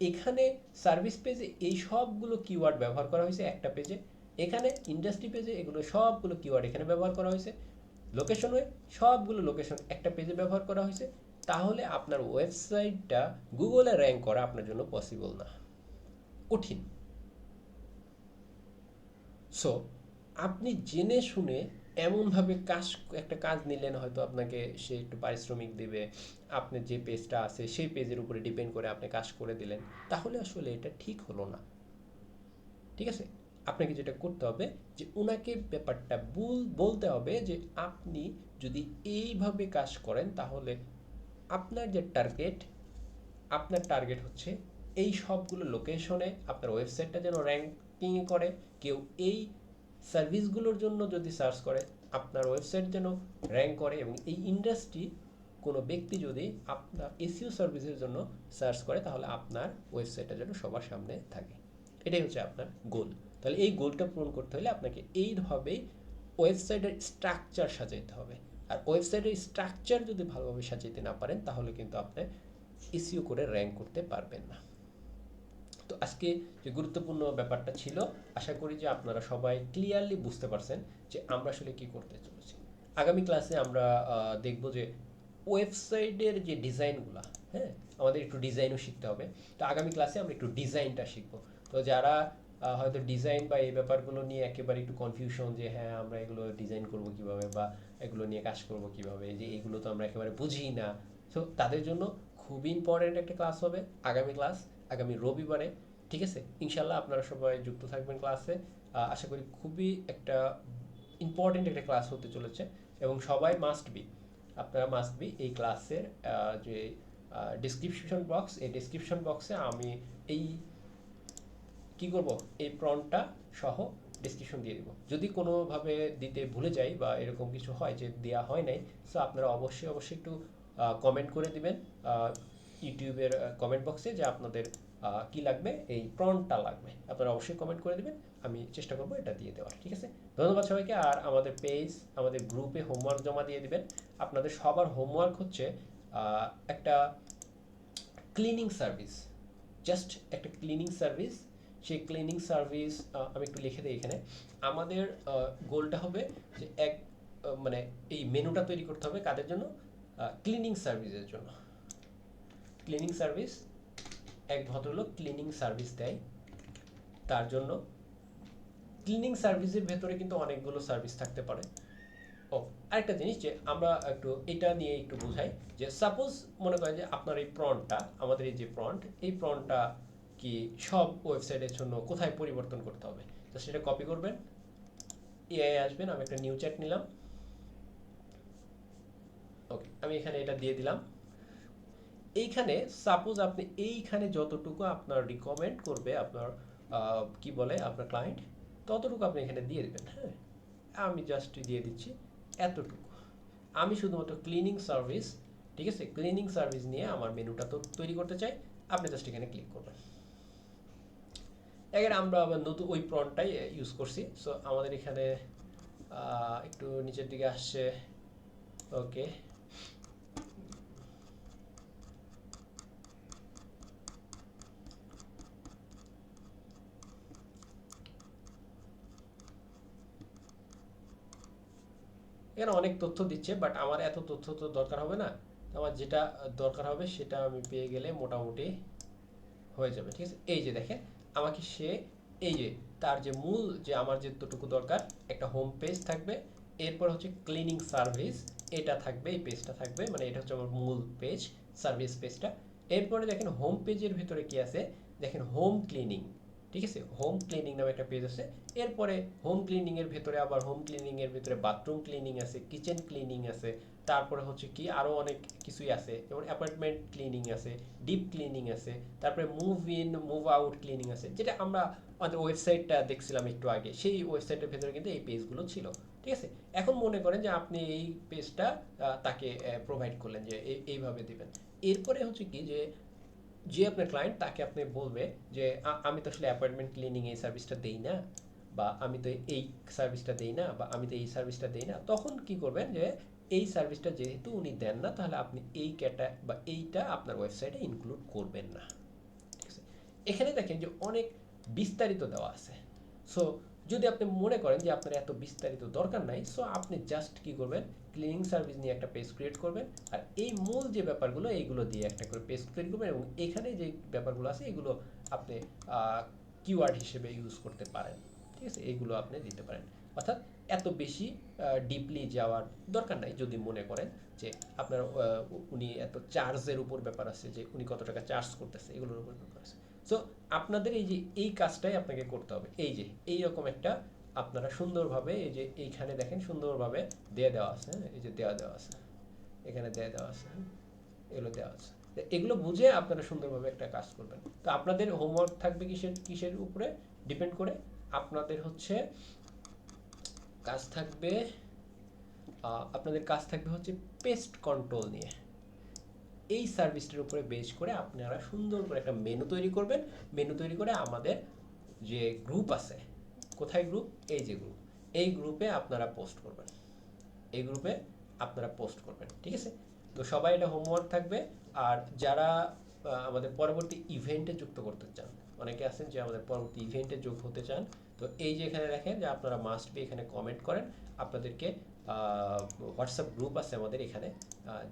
এখানে সার্ভিস পেজে এই সবগুলো কিওয়ার্ড ব্যবহার করা হয়েছে একটা পেজে, এখানে ইন্ডাস্ট্রি পেজে এগুলো সবগুলো কিওয়ার্ড এখানে ব্যবহার করা হয়েছে, লোকেশনে সবগুলো লোকেশন একটা পেজে ব্যবহার করা হয়েছে। তাহলে আপনার ওয়েবসাইটটা গুগলে র্যাঙ্ক করা আপনার জন্য পসিবল না, কঠিন। সো আপনি জেনে শুনে এমনভাবে একটা কাজ নিলেন, হয়তো আপনাকে সে একটু পারিশ্রমিক দেবে, আপনার যে পেজটা আছে সেই পেজের উপরে ডিপেন্ড করে আপনি কাজ করে দিলেন, তাহলে আসলে এটা ঠিক হলো না। ঠিক আছে? আপনাকে যেটা করতে হবে যে উনাকে ব্যাপারটা বলতে হবে যে আপনি যদি এইভাবে কাজ করেন তাহলে আপনার যে টার্গেট, আপনার টার্গেট হচ্ছে এই সবগুলো লোকেশনে আপনার ওয়েবসাইটটা যেন র্যাঙ্কিং করে। কেউ এই সার্ভিসগুলোর জন্য যদি সার্চ করে আপনার ওয়েবসাইট যেন র্যাঙ্ক করে, এবং এই ইন্ডাস্ট্রি কোনো ব্যক্তি যদি আপনার এসইও সার্ভিসের জন্য সার্চ করে তাহলে আপনার ওয়েবসাইটটা যেন সবার সামনে থাকে। এটাই হচ্ছে আপনার গোল। তাহলে এই গোলটা পূরণ করতে হলে আপনাকে এইভাবেই ওয়েবসাইটের স্ট্রাকচার সাজাইতে হবে। আর ওয়েবসাইটের স্ট্রাকচার যদি ভালোভাবে সাজাইতে না পারেন তাহলে কিন্তু আপনি এসইও করে র্যাঙ্ক করতে পারবেন না। তো আজকে যে গুরুত্বপূর্ণ ব্যাপারটা ছিল, আশা করি যে আপনারা সবাই ক্লিয়ারলি বুঝতে পারছেন যে আমরা আসলে কি করতে চলেছি। আগামী ক্লাসে আমরা দেখব যে ওয়েবসাইটের যে ডিজাইনগুলো, হ্যাঁ, আমাদের একটু ডিজাইনও শিখতে হবে। তো আগামী ক্লাসে আমরা একটু ডিজাইনটা শিখব। তো যারা হয়তো ডিজাইন বা এই ব্যাপারগুলো নিয়ে একেবারে একটু কনফিউশন যে হ্যাঁ আমরা এগুলো ডিজাইন করব কিভাবে বা এগুলো নিয়ে কাজ করব কিভাবে, যে এগুলো তো আমরা একেবারে বুঝি না, তো তাদের জন্য খুবই ইম্পর্টেন্ট একটা ক্লাস হবে আগামী ক্লাস, আগামী রবিবারে। ঠিক আছে? ইনশাল্লাহ আপনারা সবাই যুক্ত থাকবেন ক্লাসে। আশা করি খুবই একটা ইম্পর্টেন্ট একটা ক্লাস হতে চলেছে, এবং সবাই মাস্ট বি, আপনারা মাস্ট বি এই ক্লাসের যে ডিসক্রিপশন বক্স, এই ডিসক্রিপশন বক্সে আমি এই কি করব, এই প্রনটা সহ ডিসক্রিপশন দিয়ে দিব। যদি কোনোভাবে দিতে ভুলে যাই বা এরকম কিছু হয় যে দেওয়া হয় নাই, সো আপনারা অবশ্যই অবশ্যই একটু কমেন্ট করে দিবেন ইউটিউবের কমেন্ট বক্সে যে আপনাদের কি লাগবে, এই প্রনটা লাগবে, আপনারা অবশ্যই কমেন্ট করে দিবেন, আমি চেষ্টা করবো এটা দিয়ে দেওয়ার। ঠিক আছে? ধন্যবাদ সবাইকে। আর আমাদের পেজ, আমাদের গ্রুপে হোমওয়ার্ক জমা দিয়ে দিবেন। আপনাদের সবার হোমওয়ার্ক হচ্ছে একটা ক্লিনিং সার্ভিস, জাস্ট একটা ক্লিনিং সার্ভিস। সেই ক্লিনিং সার্ভিস আমি একটু লিখে দিই এখানে। আমাদের গোলটা হবে যে মানে এই মেনুটা তৈরি করতে হবে কাদের জন্য, ক্লিনিং সার্ভিসের জন্য। ক্লিনিং সার্ভিস, এক ভদ্রলোক ক্লিনিং সার্ভিস দেয়, তার জন্য। ক্লিনিং সার্ভিসের ভেতরে কিন্তু অনেকগুলো সার্ভিস থাকতে পারে। ও আরেকটা জিনিস যে আমরা একটু এটা নিয়ে একটু বোঝাই, যে সাপোজ মনে করেন যে আপনার এই প্রন্টটা, আমাদের এই যে প্রন্ট, এই প্রন্টটা কি সব ওয়েবসাইটের জন্য কোথায় পরিবর্তন করতে হবে, তো সেটা কপি করবেন, এআই আসবেন, আমি একটা নিউ চ্যাট নিলাম, ওকে, আমি এখানে এটা দিয়ে দিলাম। এইখানে সাপোজ আপনি এইখানে যতটুকু আপনার রিকমেন্ড করবে আপনার কি বলে আপনার ক্লায়েন্ট, ততটুকু আপনি এখানে দিয়ে দেবেন। হ্যাঁ, আমি জাস্ট দিয়ে দিচ্ছি এতটুকু। আমি শুধুমাত্র ক্লিনিং সার্ভিস, ঠিক আছে, ক্লিনিং সার্ভিস নিয়ে আমার মেনুটা তো তৈরি করতে চাই। আপনি জাস্ট এখানে ক্লিক করবেন। এখানে আমরা আবার নতুন ওই প্রনটাই ইউজ করছি, সো আমাদের এখানে একটু নিচের দিকে আসছে। ওকে, এখানে অনেক তথ্য দিচ্ছে, বাট আমার এত তথ্য তো দরকার হবে না। আমার যেটা দরকার হবে সেটা আমি পেয়ে গেলে মোটামুটি হয়ে যাবে। ঠিক আছে? এই যে দেখেন, আমাকে সে এই যে তার যে মূল যে আমার যেতটুকু দরকার, একটা হোম পেজ থাকবে, এরপর হচ্ছে ক্লিনিং সার্ভিস, এটা থাকবে, এই পেজটা থাকবে, মানে এটা হচ্ছে আমার মূল পেজ, সার্ভিস পেজটা। এরপরে দেখেন হোম পেজের ভিতরে কি আছে, দেখেন হোম ক্লিনিং। ঠিক আছে? হোম ক্লিনিং নামে একটা পেজ আছে। এরপরে হোম ক্লিনিং এর ভিতরে আবার হোম ক্লিনিং এর ভিতরে বাথরুম ক্লিনিং আছে, কিচেন ক্লিনিং আছে, তারপরে হচ্ছে কি আরো অনেক কিছুই আছে, যেমন অ্যাপার্টমেন্ট ক্লিনিং আছে, ডিপ ক্লিনিং আছে, তারপরে move in move out cleaning আছে, যেটা আমরা আমাদের ওয়েবসাইটটা দেখছিলাম একটু আগে, সেই ওয়েবসাইটের ভেতরে কিন্তু এই পেজগুলো ছিল। ঠিক আছে? এখন মনে করেন যে আপনি এই পেজটা তাকে প্রোভাইড করলেন যে এইভাবে দিবেন। এরপরে হচ্ছে কি যে যে আপনার ক্লায়েন্ট, তাকে আপনি বলবে যে আমি তো আসলে অ্যাপয়েন্টমেন্ট ক্লিনিং এই সার্ভিসটা দেই না, বা আমি তো এই সার্ভিসটা দেই না, বা আমি তো এই সার্ভিসটা দেই না, তখন কি করবেন যে এই সার্ভিসটা যেহেতু উনি দেন না, তাহলে আপনি এই বা এইটা আপনার ওয়েবসাইটে ইনক্লুড করবেন না। ঠিক আছে? এখানে দেখেন যে অনেক বিস্তারিত দেওয়া আছে। সো যদি আপনি মনে করেন যে আপনার এত বিস্তারিত দরকার নাই, সো আপনি জাস্ট কি করবেন, ক্লিনিং সার্ভিস নিয়ে একটা পেজ ক্রিয়েট করবেন, আর এই মূল যে ব্যাপারগুলো এইগুলো দিয়ে একটা করে পেজ তৈরি করবেন, এবং এখানে যে ব্যাপারগুলো আছে এগুলো আপনি কিওয়ার্ড হিসেবে ইউজ করতে পারেন। ঠিক আছে? এইগুলো আপনি দিতে পারেন। অর্থাৎ এত বেশি ডিপলি যাওয়ার দরকার নাই যদি মনে করেন যে আপনার উনি এত চার্জের উপর ব্যাপার আছে যে উনি কত টাকা চার্জ করতেছে এগুলোর উপর ব্যাপার আছে। সো আপনাদের এই যে এই কাজটাই আপনাকে করতে হবে, এই যে এইরকম একটা আপনারা সুন্দরভাবে এই যে এইখানে দেখেন সুন্দরভাবে দেওয়া আছে, হ্যাঁ এই যে দেওয়া আছে, এখানে দেওয়া আছে, হ্যাঁ এগুলো দেওয়া আছে। তো এগুলো বুঝে আপনারা সুন্দরভাবে একটা কাজ করবেন। তো আপনাদের হোমওয়ার্ক থাকবে কিসের কিসের উপরে ডিপেন্ড করে, আপনাদের হচ্ছে কাজ থাকবে আপনাদের কাজ থাকবে হচ্ছে পেস্ট কন্ট্রোল নিয়ে। এই সার্ভিসটার উপরে বেস করে আপনারা সুন্দর করে একটা মেনু তৈরি করবেন। মেনু তৈরি করে আমাদের যে গ্রুপ আছে, কোথায় গ্রুপ, এই যে গ্রুপ, এই গ্রুপে আপনারা পোস্ট করবেন, এই গ্রুপে আপনারা পোস্ট করবেন, ঠিক আছে? তো সবাই এটা হোমওয়ার্ক থাকবে। আর যারা আমাদের পরবর্তী ইভেন্টে যুক্ত করতে চান, অনেকে আছেন যে আমাদের পরবর্তী ইভেন্টে যোগ হতে চান, তো এই যে এখানে দেখেন যে আপনারা মাস্ট বি এখানে কমেন্ট করেন। আপনাদেরকে হোয়াটসঅ্যাপ গ্রুপ আছে আমাদের এখানে,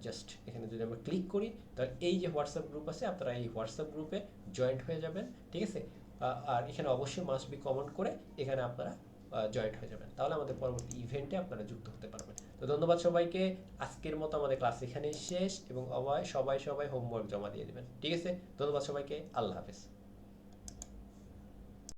জাস্ট এখানে যদি আমরা ক্লিক করি তাহলে এই যে হোয়াটসঅ্যাপ গ্রুপ আছে, আপনারা এই হোয়াটসঅ্যাপ গ্রুপে জয়েন্ট হয়ে যাবেন, ঠিক আছে? আর এখানে অবশ্যই মাস্ট বি কমেন্ট করে এখানে আপনারা জয়েন্ট হয়ে যাবেন, তাহলে আমাদের পরবর্তী ইভেন্টে আপনারা যুক্ত হতে পারবেন। তো ধন্যবাদ সবাইকে। আজকের মতো আমাদের ক্লাস এখানেই শেষ এবং সবাই হোমওয়ার্ক জমা দিয়ে দেবেন, ঠিক আছে? ধন্যবাদ সবাইকে, আল্লাহ হাফেজ।